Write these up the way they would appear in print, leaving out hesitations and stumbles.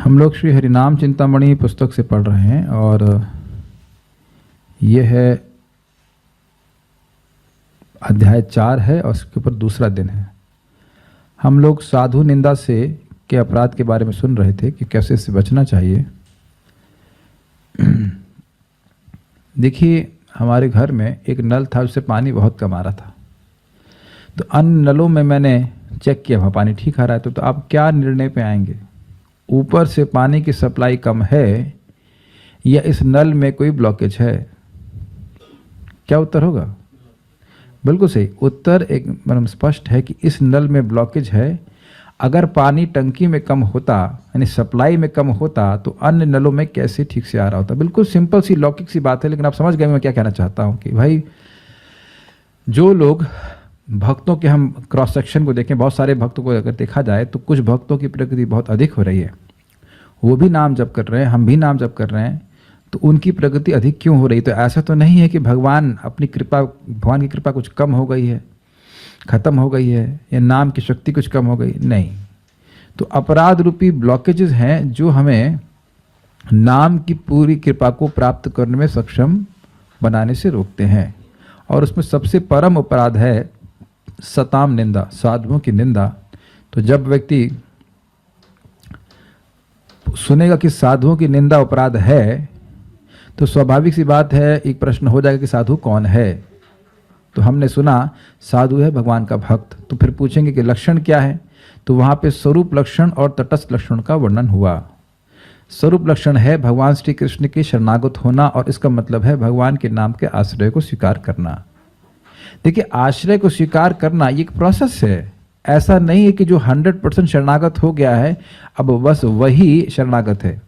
हम लोग श्री हरिनाम चिंतामणि पुस्तक से पढ़ रहे हैं और यह है अध्याय 4 है और इसके ऊपर दूसरा दिन है। हम लोग साधु निंदा से के अपराध के बारे में सुन रहे थे कि कैसे इससे बचना चाहिए। देखिए, हमारे घर में एक नल था, उससे पानी बहुत कम आ रहा था। तो अन्य नलों में मैंने चेक किया, वहाँ पानी ठीक आ रहा है। तो आप क्या निर्णय पे आएंगे? ऊपर से पानी की सप्लाई कम है या इस नल में कोई ब्लॉकेज है? क्या उत्तर होगा? बिल्कुल सही उत्तर एकदम स्पष्ट है कि इस नल में ब्लॉकेज है। अगर पानी टंकी में कम होता, यानी सप्लाई में कम होता, तो अन्य नलों में कैसे ठीक से आ रहा होता? बिल्कुल सिंपल सी लौकिक सी बात है, लेकिन आप समझ गए मैं क्या कहना चाहता हूँ कि भाई, जो लोग भक्तों के हम क्रॉस सेक्शन को देखें, बहुत सारे भक्तों को अगर देखा जाए तो कुछ भक्तों की प्रगति बहुत अधिक हो रही है। वो भी नाम जप कर रहे हैं, हम भी नाम जप कर रहे हैं, तो उनकी प्रगति अधिक क्यों हो रही? तो ऐसा तो नहीं है कि भगवान की कृपा कुछ कम हो गई है, खत्म हो गई है, या नाम की शक्ति कुछ कम हो गई, नहीं। तो अपराध रूपी ब्लॉकेजेस हैं जो हमें नाम की पूरी कृपा को प्राप्त करने में सक्षम बनाने से रोकते हैं। और उसमें सबसे परम अपराध है सताम निंदा, साधुओं की निंदा। तो जब व्यक्ति सुनेगा कि साधुओं की निंदा अपराध है, तो स्वाभाविक सी बात है, एक प्रश्न हो जाएगा कि साधु कौन है? तो हमने सुना साधु है भगवान का भक्त। तो फिर पूछेंगे कि लक्षण क्या है? तो वहाँ पे स्वरूप लक्षण और तटस्थ लक्षण का वर्णन हुआ। स्वरूप लक्षण है भगवान श्री कृष्ण के शरणागत होना, और इसका मतलब है भगवान के नाम के आश्रय को स्वीकार करना। देखिए, आश्रय को स्वीकार करना ये एक प्रोसेस है। ऐसा नहीं है कि जो 100% शरणागत हो गया है अब बस वही शरणागत है।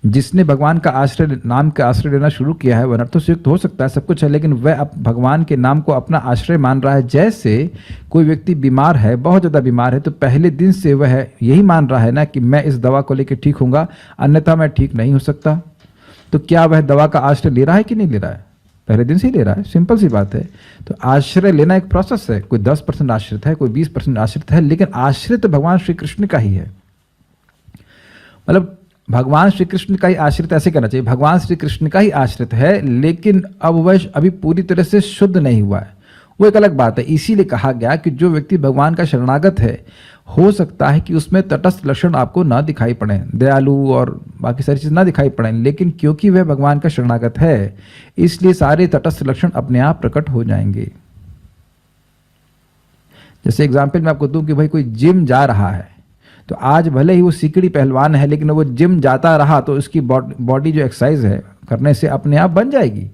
जिसने भगवान का आश्रय, नाम का आश्रय लेना शुरू किया है, वह नर्तयुक्त हो सकता है, सब कुछ है, लेकिन वह अब भगवान के नाम को अपना आश्रय मान रहा है। जैसे कोई व्यक्ति बीमार है, बहुत ज़्यादा बीमार है, तो पहले दिन से वह यही मान रहा है ना कि मैं इस दवा को लेकर ठीक होऊंगा, अन्यथा मैं ठीक नहीं हो सकता। तो क्या वह दवा का आश्रय ले रहा है कि नहीं ले रहा है? पहले दिन से ही ले रहा है। सिंपल सी बात है। तो आश्रय लेना एक प्रोसेस है। कोई 10% आश्रित है, कोई 20% आश्रित है, लेकिन आश्रित तो भगवान श्री कृष्ण का ही है। मतलब भगवान श्री कृष्ण का ही आश्रित, ऐसे कहना चाहिए, भगवान श्री कृष्ण का ही आश्रित है, लेकिन अब वह अभी पूरी तरह से शुद्ध नहीं हुआ है, वो एक अलग बात है। इसीलिए कहा गया कि जो व्यक्ति भगवान का शरणागत है, हो सकता है कि उसमें तटस्थ लक्षण आपको ना दिखाई पड़े, दयालु और बाकी सारी चीज़ ना दिखाई पड़े, लेकिन क्योंकि वह भगवान का शरणागत है, इसलिए सारे तटस्थ लक्षण अपने आप प्रकट हो जाएंगे। जैसे एग्जाम्पल मैं आपको दूं कि भाई कोई जिम जा रहा है, तो आज भले ही वो सीकड़ी पहलवान है, लेकिन वो जिम जाता रहा तो उसकी बॉडी जो एक्सरसाइज है करने से अपने आप बन जाएगी।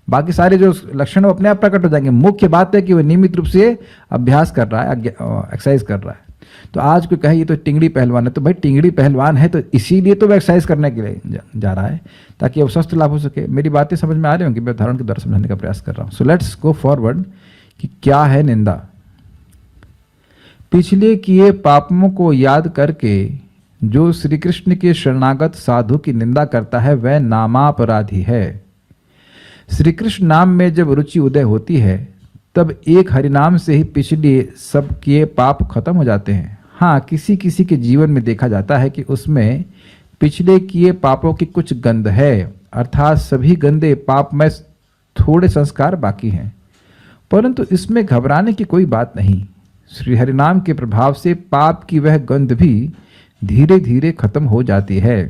बाकी सारे जो लक्षण वो अपने आप प्रकट हो जाएंगे। मुख्य बात है कि वो नियमित रूप से अभ्यास कर रहा है, एक्सरसाइज कर रहा है। तो आज कोई कहे ये तो टिंगड़ी पहलवान है, तो भाई टिंगड़ी पहलवान है तो इसीलिए तो वो एक्सरसाइज करने के लिए जा रहा है, ताकि वो स्वस्थ लाभ हो सके। मेरी बातें समझ में आ रही होंगी, मैं उदाहरण के द्वारा समझाने का प्रयास कर रहा हूँ। सो लेट्स गो फॉरवर्ड कि क्या है निंदा। पिछले किए पापों को याद करके जो श्री कृष्ण के शरणागत साधु की निंदा करता है, वह नामापराधी है। श्री कृष्ण नाम में जब रुचि उदय होती है, तब एक हरिनाम से ही पिछले सब किए पाप खत्म हो जाते हैं। हाँ, किसी किसी के जीवन में देखा जाता है कि उसमें पिछले किए पापों की कुछ गंध है, अर्थात सभी गंदे पाप में थोड़े संस्कार बाकी हैं, परंतु इसमें घबराने की कोई बात नहीं। श्री हरिनाम के प्रभाव से पाप की वह गंध भी धीरे धीरे खत्म हो जाती है।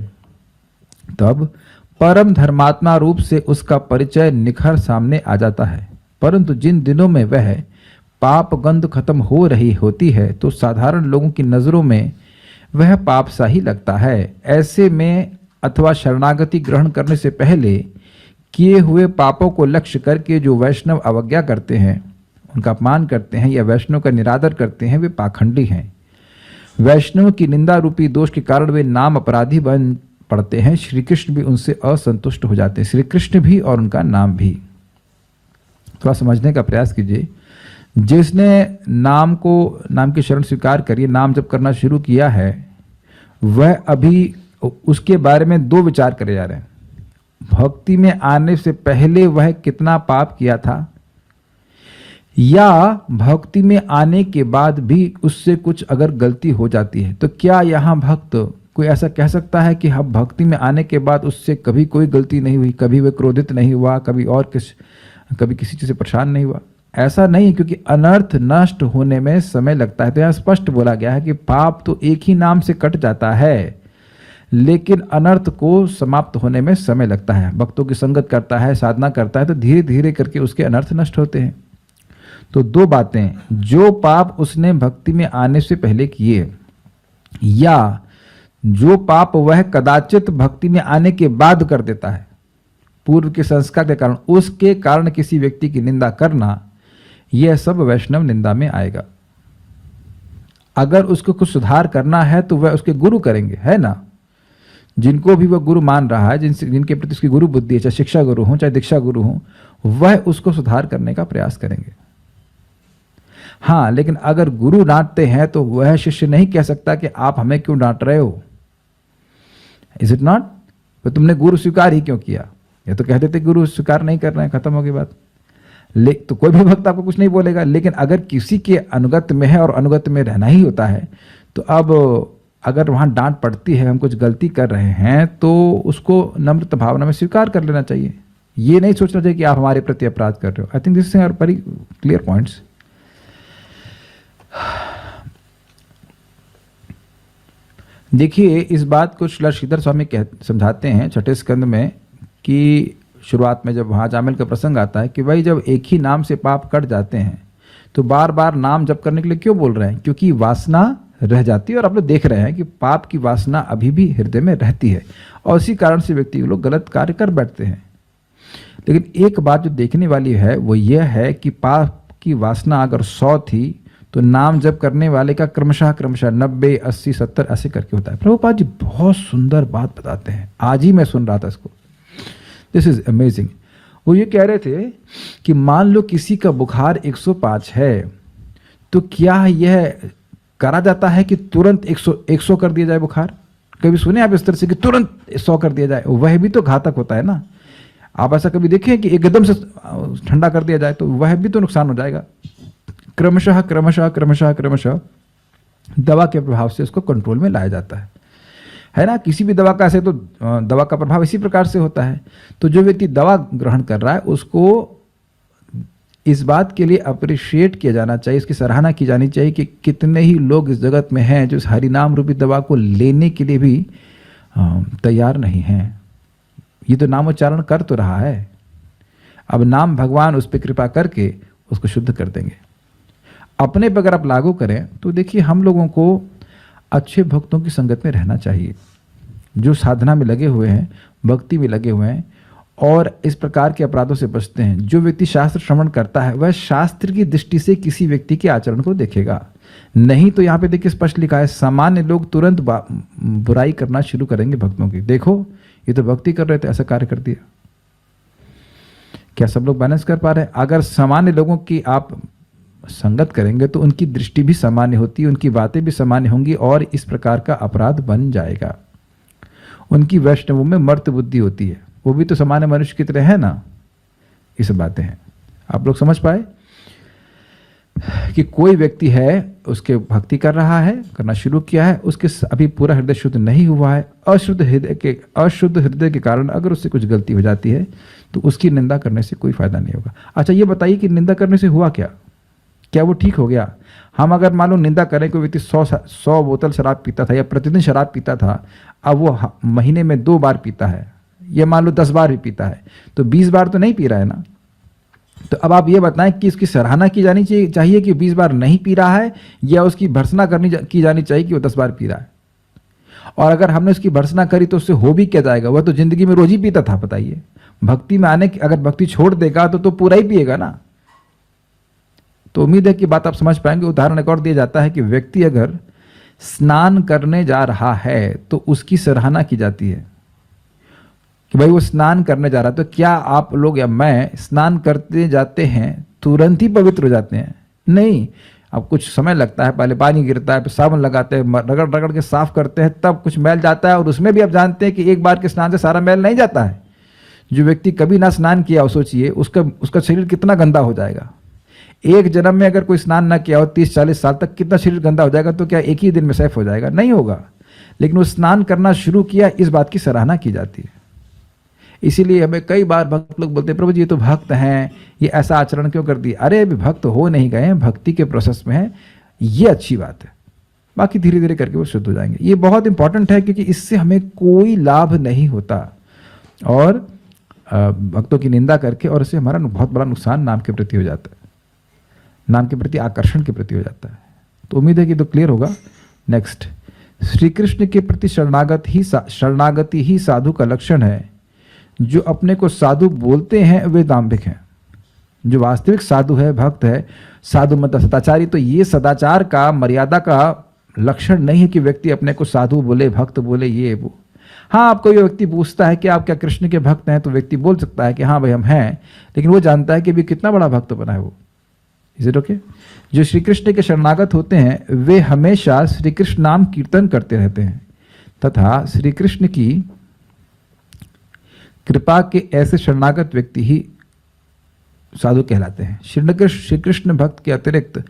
तब परम धर्मात्मा रूप से उसका परिचय निखर सामने आ जाता है। परंतु जिन दिनों में वह पाप गंध खत्म हो रही होती है, तो साधारण लोगों की नजरों में वह पाप सा ही लगता है। ऐसे में अथवा शरणागति ग्रहण करने से पहले किए हुए पापों को लक्ष्य करके जो वैष्णव अवज्ञा करते हैं, उनका अपमान करते हैं या वैष्णव का निरादर करते हैं, वे पाखंडी हैं। वैष्णव की निंदा रूपी दोष के कारण वे नाम अपराधी बन पड़ते हैं। श्री कृष्ण भी उनसे असंतुष्ट हो जाते हैं, श्री कृष्ण भी और उनका नाम भी। थोड़ा समझने का प्रयास कीजिए। जिसने नाम की शरण स्वीकार करिए, नाम जब करना शुरू किया है, वह अभी उसके बारे में दो विचार करे जा रहे हैं। भक्ति में आने से पहले वह कितना पाप किया था, या भक्ति में आने के बाद भी उससे कुछ अगर गलती हो जाती है, तो क्या यहाँ भक्त कोई ऐसा कह सकता है कि हम भक्ति में आने के बाद उससे कभी कोई गलती नहीं हुई, कभी वह क्रोधित नहीं हुआ, कभी किसी चीज़ से परेशान नहीं हुआ? ऐसा नहीं, क्योंकि अनर्थ नष्ट होने में समय लगता है। तो यहाँ स्पष्ट बोला गया है कि पाप तो एक ही नाम से कट जाता है, लेकिन अनर्थ को समाप्त होने में समय लगता है। भक्तों की संगत करता है, साधना करता है, तो धीरे धीरे करके उसके अनर्थ नष्ट होते हैं। तो दो बातें, जो पाप उसने भक्ति में आने से पहले किए, या जो पाप वह कदाचित भक्ति में आने के बाद कर देता है पूर्व के संस्कार के कारण, उसके कारण किसी व्यक्ति की निंदा करना, यह सब वैष्णव निंदा में आएगा। अगर उसको कुछ सुधार करना है तो वह उसके गुरु करेंगे, है ना? जिनको भी वह गुरु मान रहा है, जिनके प्रति उसकी गुरु बुद्धि है, चाहे शिक्षा गुरु हो चाहे दीक्षा गुरु हो, वह उसको सुधार करने का प्रयास करेंगे। हाँ, लेकिन अगर गुरु डांटते हैं तो वह शिष्य नहीं कह सकता कि आप हमें क्यों डांट रहे हो, इज इट नॉट? तो तुमने गुरु स्वीकार ही क्यों किया? ये तो कह देते गुरु स्वीकार नहीं कर रहे हैं, खत्म हो गई बात। तो कोई भी भक्त आपको कुछ नहीं बोलेगा। लेकिन अगर किसी के अनुगत में है और अनुगत में रहना ही होता है, तो अब अगर वहाँ डांट पड़ती है, हम कुछ गलती कर रहे हैं, तो उसको नम्रता भावना में स्वीकार कर लेना चाहिए। ये नहीं सोचना चाहिए कि आप हमारे प्रति अपराध कर रहे हो। I think this are very clear points. देखिए, इस बात को श्रील श्रीधर स्वामी समझाते हैं छठे स्कंद में, कि शुरुआत में जब वहाँ जामिल का प्रसंग आता है कि भाई जब एक ही नाम से पाप कट जाते हैं तो बार बार नाम जप करने के लिए क्यों बोल रहे हैं? क्योंकि वासना रह जाती है, और आप लोग देख रहे हैं कि पाप की वासना अभी भी हृदय में रहती है, और इसी कारण से व्यक्ति लोग गलत कार्य कर बैठते हैं। लेकिन एक बात जो देखने वाली है वो यह है कि पाप की वासना अगर 100 थी तो नाम जप करने वाले का क्रमशः 90, 80, 70 ऐसे करके होता है। प्रभुपाद जी बहुत सुंदर बात बताते हैं, आज ही मैं सुन रहा था इसको, दिस इज अमेजिंग। वो ये कह रहे थे कि मान लो किसी का बुखार 105 है, तो क्या यह करा जाता है कि तुरंत 100 कर दिया जाए बुखार? कभी सुने आप इस तरह से कि तुरंत 100 कर दिया जाए? वह भी तो घातक होता है ना। आप ऐसा कभी देखें कि एकदम से ठंडा कर दिया जाए तो वह भी तो नुकसान हो जाएगा। क्रमशः क्रमशः क्रमशः क्रमशः दवा के प्रभाव से उसको कंट्रोल में लाया जाता है ना। किसी भी दवा का ऐसे तो दवा का प्रभाव इसी प्रकार से होता है। तो जो व्यक्ति दवा ग्रहण कर रहा है उसको इस बात के लिए अप्रिशिएट किया जाना चाहिए, इसकी सराहना की जानी चाहिए कि कितने ही लोग इस जगत में हैं जो इस हरिनाम रूपी दवा को लेने के लिए भी तैयार नहीं हैं। ये तो नामोच्चारण कर तो रहा है, अब नाम भगवान उस पर कृपा करके उसको शुद्ध कर देंगे। अपने पर अगर आप लागू करें तो देखिए, हम लोगों को अच्छे भक्तों की संगत में रहना चाहिए, जो साधना में लगे हुए हैं, भक्ति में लगे हुए हैं और इस प्रकार के अपराधों से बचते हैं। जो व्यक्ति शास्त्र श्रवण करता है वह शास्त्र की दृष्टि से किसी व्यक्ति के आचरण को देखेगा, नहीं तो यहाँ पे देखिए स्पष्ट लिखा है, सामान्य लोग तुरंत बुराई करना शुरू करेंगे भक्तों की। देखो ये तो भक्ति कर रहे थे, ऐसा कार्य कर दिया। क्या सब लोग बैलेंस कर पा रहे हैं? अगर सामान्य लोगों की आप संगत करेंगे तो उनकी दृष्टि भी सामान्य होती है, उनकी बातें भी सामान्य होंगी और इस प्रकार का अपराध बन जाएगा। उनकी वैष्णवों में मर्त बुद्धि होती है, वो भी तो सामान्य मनुष्य की तरह है ना। ये सब बातें हैं, आप लोग समझ पाए कि कोई व्यक्ति है, उसके भक्ति कर रहा है, करना शुरू किया है, उसके अभी पूरा हृदय शुद्ध नहीं हुआ है, अशुद्ध हृदय के कारण अगर उससे कुछ गलती हो जाती है तो उसकी निंदा करने से कोई फायदा नहीं होगा। अच्छा ये बताइए कि निंदा करने से हुआ क्या वो ठीक हो गया? हम अगर मान लो निंदा करें, कोई व्यक्ति 100 बोतल शराब पीता था या प्रतिदिन शराब पीता था, अब वो महीने में 2 बार पीता है, या मान लो 10 बार भी पीता है, तो 20 बार तो नहीं पी रहा है ना। तो अब आप ये बताएं कि इसकी सराहना की जानी चाहिए कि 20 बार नहीं पी रहा है, या उसकी भर्त्सना की जानी चाहिए कि वो 10 बार पी रहा है? और अगर हमने उसकी भर्त्सना करी तो उससे हो भी क्या जाएगा? वह तो जिंदगी में रोज ही पीता था। बताइए, भक्ति में आने की अगर भक्ति छोड़ देगा तो पूरा ही पिएगा ना। तो उम्मीद है कि बात आप समझ पाएंगे। उदाहरण एक और दिया जाता है कि व्यक्ति अगर स्नान करने जा रहा है तो उसकी सराहना की जाती है कि भाई वो स्नान करने जा रहा है। तो क्या आप लोग या मैं स्नान करते जाते हैं तुरंत ही पवित्र हो जाते हैं? नहीं, अब कुछ समय लगता है, पहले पानी गिरता है, फिर साबुन लगाते हैं, रगड़ रगड़ के साफ करते हैं, तब कुछ मैल जाता है। और उसमें भी आप जानते हैं कि एक बार के स्नान से सारा मैल नहीं जाता है। जो व्यक्ति कभी ना स्नान किया हो, सोचिए उसका शरीर कितना गंदा हो जाएगा। एक जन्म में अगर कोई स्नान ना किया हो 30-40 साल तक, कितना शरीर गंदा हो जाएगा। तो क्या एक ही दिन में सैफ हो जाएगा? नहीं होगा। लेकिन वो स्नान करना शुरू किया, इस बात की सराहना की जाती है। इसीलिए हमें कई बार भक्त लोग बोलते हैं, प्रभु जी ये तो भक्त हैं, ये ऐसा आचरण क्यों कर दिया? अरे अभी भक्त हो नहीं गए हैं, भक्ति के प्रोसेस में है, ये अच्छी बात है, बाकी धीरे धीरे करके वो शुद्ध हो जाएंगे। ये बहुत इंपॉर्टेंट है क्योंकि इससे हमें कोई लाभ नहीं होता और भक्तों की निंदा करके, और इससे हमारा बहुत बड़ा नुकसान नाम के प्रति हो जाता है, नाम के प्रति आकर्षण के प्रति हो जाता है। तो उम्मीद है कि तो क्लियर होगा। नेक्स्ट, श्री कृष्ण के प्रति शरणागति ही साधु का लक्षण है। जो अपने को साधु बोलते हैं वे दाम्भिक हैं। जो वास्तविक साधु है, भक्त है, साधु मतलब सदाचारी, तो ये सदाचार का, मर्यादा का लक्षण नहीं है कि व्यक्ति अपने को साधु बोले, भक्त बोले, ये वो। हाँ, आपको ये व्यक्ति पूछता है कि आप क्या कृष्ण के भक्त हैं, तो व्यक्ति बोल सकता है कि हाँ भाई हम हैं, लेकिन वो जानता है कि अभी कितना बड़ा भक्त बना है वो। Is it okay? जो श्री कृष्ण के शरणागत होते हैं वे हमेशा श्री कृष्ण नाम कीर्तन करते रहते हैं तथा श्री कृष्ण की कृपा के ऐसे शरणागत व्यक्ति ही साधु कहलाते हैं। श्री कृष्ण भक्त के अतिरिक्त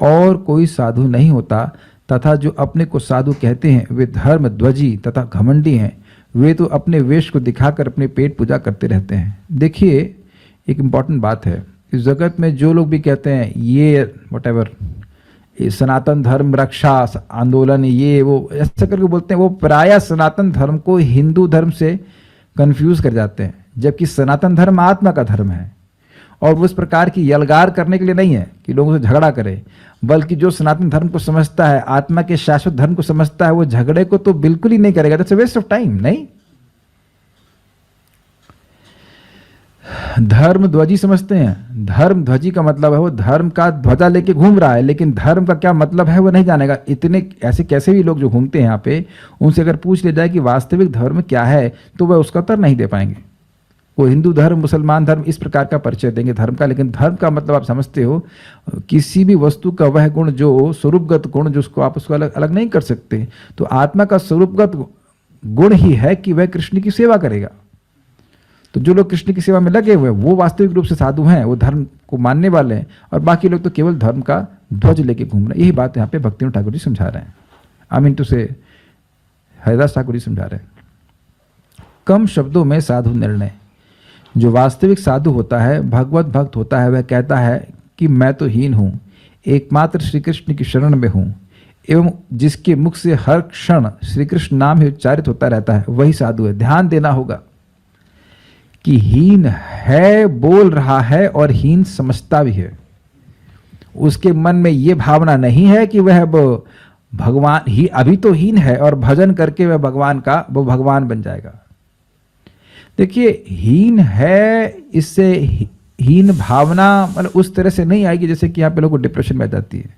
और कोई साधु नहीं होता तथा जो अपने को साधु कहते हैं वे धर्म ध्वजी तथा घमंडी हैं। वे तो अपने वेश को दिखाकर अपने पेट पूजा करते रहते हैं। देखिए, एक इम्पॉर्टेंट बात है, इस जगत में जो लोग भी कहते हैं ये व्हाटएवर, ये सनातन धर्म रक्षा आंदोलन, ये वो ऐसा करके बोलते हैं, वो प्रायः सनातन धर्म को हिंदू धर्म से कंफ्यूज कर जाते हैं, जबकि सनातन धर्म आत्मा का धर्म है और वो इस प्रकार की यलगार करने के लिए नहीं है कि लोगों से झगड़ा करे, बल्कि जो सनातन धर्म को समझता है, आत्मा के शाश्वत धर्म को समझता है, वो झगड़े को तो बिल्कुल ही नहीं करेगा। That's a waste of time. नहीं, धर्म ध्वजी समझते हैं। धर्म ध्वजी का मतलब है वो धर्म का ध्वजा लेके घूम रहा है, लेकिन धर्म का क्या मतलब है वो नहीं जानेगा। इतने ऐसे कैसे भी लोग जो घूमते हैं यहाँ पे, उनसे अगर पूछ ले जाए कि वास्तविक धर्म क्या है, तो वह उसका उत्तर नहीं दे पाएंगे। वो हिंदू धर्म, मुसलमान धर्म, इस प्रकार का परिचय देंगे धर्म का, लेकिन धर्म का मतलब आप समझते हो किसी भी वस्तु का वह गुण जो स्वरूपगत गुण, जो उसको आप उसको अलग अलग नहीं कर सकते। तो आत्मा का स्वरूपगत गुण ही है कि वह कृष्ण की सेवा करेगा। तो जो लोग कृष्ण की सेवा में लगे हुए हैं वो वास्तविक रूप से साधु हैं, वो धर्म को मानने वाले हैं, और बाकी लोग तो केवल धर्म का ध्वज लेके घूम रहे हैं। यही बात यहाँ पे भक्तिविनोद ठाकुर जी समझा रहे हैं। आई मीन टू से हरिदास ठाकुर जी समझा रहे हैं। कम शब्दों में साधु निर्णय। जो वास्तविक साधु होता है, भगवत भक्त होता है, वह कहता है कि मैं तो हीन हूँ, एकमात्र श्री कृष्ण की शरण में हूँ, एवं जिसके मुख से हर क्षण श्री कृष्ण नाम ही उच्चारित होता रहता है, वही साधु है। ध्यान देना होगा कि हीन है बोल रहा है और हीन समझता भी है। उसके मन में यह भावना नहीं है कि वह भगवान ही, अभी तो हीन है और भजन करके वह भगवान बन जाएगा। देखिए, हीन है, इससे हीन भावना मतलब उस तरह से नहीं आएगी जैसे कि यहाँ पे लोगों को डिप्रेशन में आ जाती है।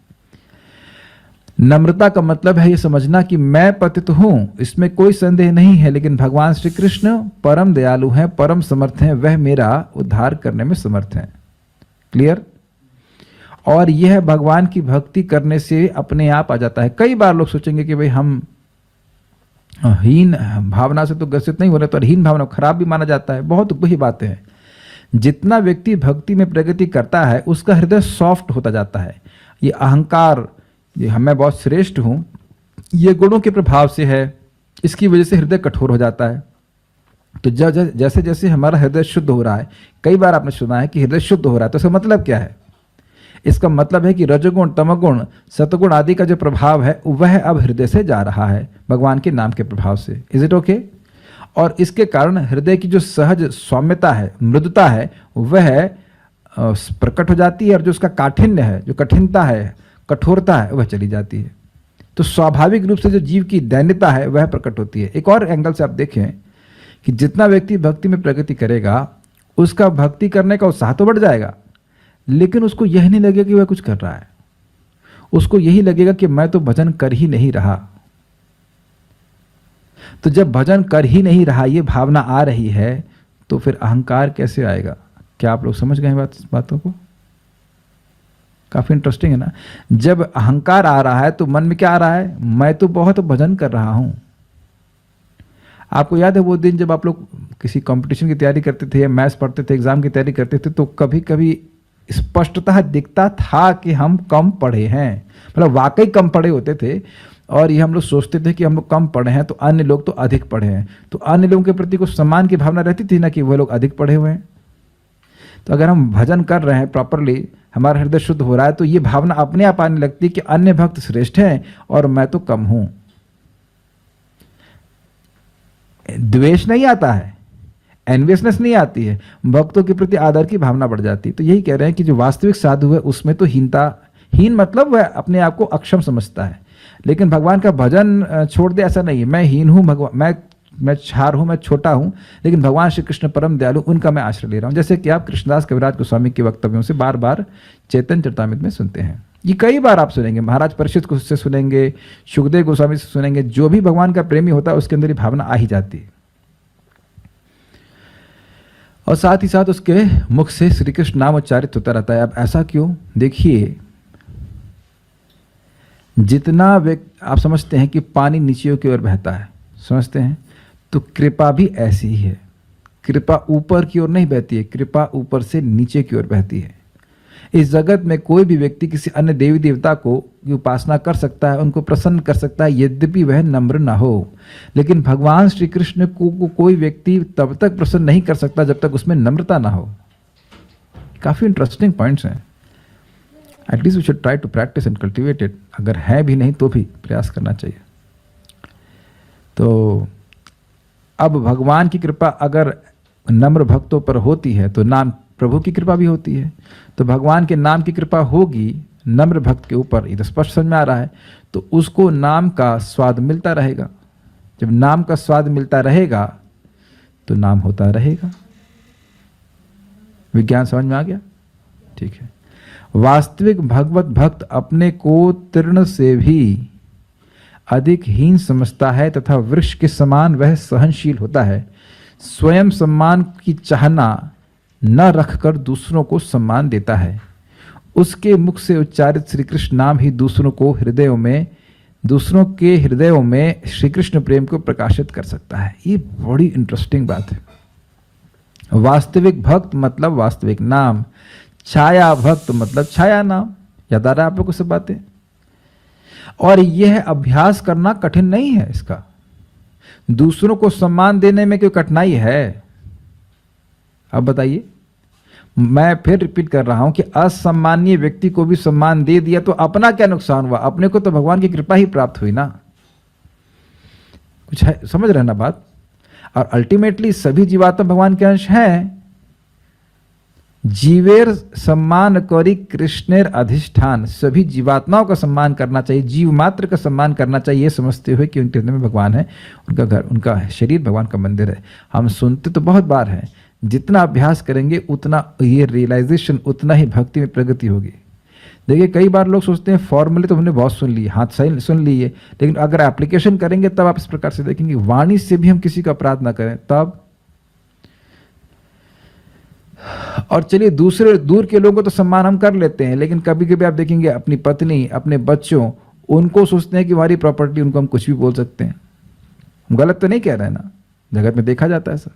नम्रता का मतलब है ये समझना कि मैं पतित हूं, इसमें कोई संदेह नहीं है, लेकिन भगवान श्री कृष्ण परम दयालु हैं, परम समर्थ हैं, वह मेरा उद्धार करने में समर्थ हैं। क्लियर? और यह भगवान की भक्ति करने से अपने आप आ जाता है। कई बार लोग सोचेंगे कि भाई हम हीन भावना से तो ग्रसित नहीं हो रहे, तो हीन भावना खराब भी माना जाता है। बहुत वही बातें हैं। जितना व्यक्ति भक्ति में प्रगति करता है उसका हृदय सॉफ्ट होता जाता है। ये अहंकार, ये मैं बहुत श्रेष्ठ हूं, ये गुणों के प्रभाव से है, इसकी वजह से हृदय कठोर हो जाता है। तो जैसे जैसे हमारा हृदय शुद्ध हो रहा है, कई बार आपने सुना है कि हृदय शुद्ध हो रहा है, तो इसका मतलब क्या है? इसका मतलब है कि रजोगुण, तमोगुण, सतगुण आदि का जो प्रभाव है वह अब हृदय से जा रहा है भगवान के नाम के प्रभाव से। Is it okay? और इसके कारण हृदय की जो सहज सौम्यता है, मृदुता है, वह प्रकट हो जाती है, और जो उसका काठिन्य है, जो कठिनता है, कठोरता है, वह चली जाती है। तो स्वाभाविक रूप से जो जीव की दैन्यता है वह प्रकट होती है। एक और एंगल से आप देखें कि जितना व्यक्ति भक्ति में प्रगति करेगा उसका भक्ति करने का उत्साह तो बढ़ जाएगा, लेकिन उसको यह नहीं लगेगा कि वह कुछ कर रहा है। उसको यही लगेगा कि मैं तो भजन कर ही नहीं रहा। तो जब भजन कर ही नहीं रहा ये भावना आ रही है तो फिर अहंकार कैसे आएगा? क्या आप लोग समझ गए बातों को? काफी इंटरेस्टिंग है ना। जब अहंकार आ रहा है तो मन में क्या आ रहा है? मैं तो बहुत भजन कर रहा हूं। आपको याद है वो दिन जब आप लोग किसी कंपटीशन की तैयारी करते थे, मैथ्स पढ़ते थे, एग्जाम की तैयारी करते थे, तो कभी कभी स्पष्टतः दिखता था कि हम कम पढ़े हैं, मतलब वाकई कम पढ़े होते थे। और ये हम लोग सोचते थे कि हम लोग कम पढ़े हैं तो अन्य लोग तो अधिक पढ़े हैं, तो अन्य लोगों के प्रति कुछ सम्मान की भावना रहती थी ना कि वह लोग अधिक पढ़े हुए हैं। तो अगर हम भजन कर रहे हैं प्रॉपरली, हमारा हृदय शुद्ध हो रहा है, तो ये भावना अपने आप आने लगती है कि अन्य भक्त श्रेष्ठ हैं और मैं तो कम हूं। द्वेष नहीं आता है, एनवियसनेस नहीं आती है, भक्तों के प्रति आदर की भावना बढ़ जाती है। तो यही कह रहे हैं कि जो वास्तविक साधु है उसमें तो हीन मतलब वह अपने आप को अक्षम समझता है, लेकिन भगवान का भजन छोड़ दे ऐसा नहीं है। मैं हीन हूं, भगवान मैं छार हूं, मैं छोटा हूं, लेकिन भगवान श्री कृष्ण परम दयालु, उनका मैं आश्रय ले रहा हूं। जैसे कि आप कृष्णदास कविराज गोस्वामी के वक्तव्यों से बार बार चैतन्य चरितामृत में सुनते हैं, ये कई बार आप सुनेंगे, महाराज परीक्षित को से सुनेंगे, सुखदेव गोस्वामी से सुनेंगे। जो भी भगवान का प्रेमी होता है उसके अंदर ये भावना आ ही जाती है। और साथ ही साथ उसके मुख से श्री कृष्ण नाम उच्चारित होता रहता है। अब ऐसा क्यों? देखिए, जितना आप समझते हैं कि पानी नीचे की ओर बहता है, समझते हैं, तो कृपा भी ऐसी ही है। कृपा ऊपर की ओर नहीं बहती है, कृपा ऊपर से नीचे की ओर बहती है। इस जगत में कोई भी व्यक्ति किसी अन्य देवी देवता को की उपासना कर सकता है, उनको प्रसन्न कर सकता है, यद्यपि वह नम्र ना हो। लेकिन भगवान श्री कृष्ण को कोई व्यक्ति तब तक प्रसन्न नहीं कर सकता जब तक उसमें नम्रता ना हो। काफी इंटरेस्टिंग पॉइंट्स हैं। At least we should try to practise and cultivate it. अगर है भी नहीं तो भी प्रयास करना चाहिए। तो अब भगवान की कृपा अगर नम्र भक्तों पर होती है तो नाम प्रभु की कृपा भी होती है। तो भगवान के नाम की कृपा होगी नम्र भक्त के ऊपर, ये तो स्पष्ट समझ में आ रहा है। तो उसको नाम का स्वाद मिलता रहेगा। जब नाम का स्वाद मिलता रहेगा तो नाम होता रहेगा। विज्ञान समझ में आ गया? ठीक है। वास्तविक भगवत भक्त अपने को तृण से भी अधिक हीन समझता है तथा वृक्ष के समान वह सहनशील होता है। स्वयं सम्मान की चाहना न रखकर दूसरों को सम्मान देता है। उसके मुख से उच्चारित श्री कृष्ण नाम ही दूसरों के हृदयों में श्री कृष्ण प्रेम को प्रकाशित कर सकता है। ये बड़ी इंटरेस्टिंग बात है। वास्तविक भक्त मतलब वास्तविक नाम, छाया भक्त मतलब छाया नाम। याद आ रहा है आप लोग को सब बातें? और यह अभ्यास करना कठिन नहीं है। इसका दूसरों को सम्मान देने में कोई कठिनाई है? अब बताइए। मैं फिर रिपीट कर रहा हूं कि असम्मानीय व्यक्ति को भी सम्मान दे दिया तो अपना क्या नुकसान हुआ? अपने को तो भगवान की कृपा ही प्राप्त हुई ना। कुछ है, समझ रहे ना बात? और अल्टीमेटली सभी जीवात्मा भगवान के अंश हैं। जीवेर सम्मान करी कृष्णेर अधिष्ठान। सभी जीवात्माओं का सम्मान करना चाहिए, जीव मात्र का सम्मान करना चाहिए, ये समझते हुए कि उनके हृदय में भगवान है, उनका घर, उनका शरीर भगवान का मंदिर है। हम सुनते तो बहुत बार हैं, जितना अभ्यास करेंगे उतना ये रियलाइजेशन, उतना ही भक्ति में प्रगति होगी। देखिए, कई बार लोग सोचते हैं फॉर्मली तो हमने बहुत सुन ली, हाथ सही सुन ली है, लेकिन अगर एप्लीकेशन करेंगे तब आप इस प्रकार से देखेंगे, वाणी से भी हम किसी का अपराध ना करें तब। और चलिए, दूसरे दूर के लोगों को तो सम्मान हम कर लेते हैं, लेकिन कभी कभी आप देखेंगे अपनी पत्नी, अपने बच्चों, उनको सोचते हैं कि हमारी प्रॉपर्टी, उनको हम कुछ भी बोल सकते हैं। हम गलत तो नहीं कह रहे हैं ना, जगत में देखा जाता है ऐसा।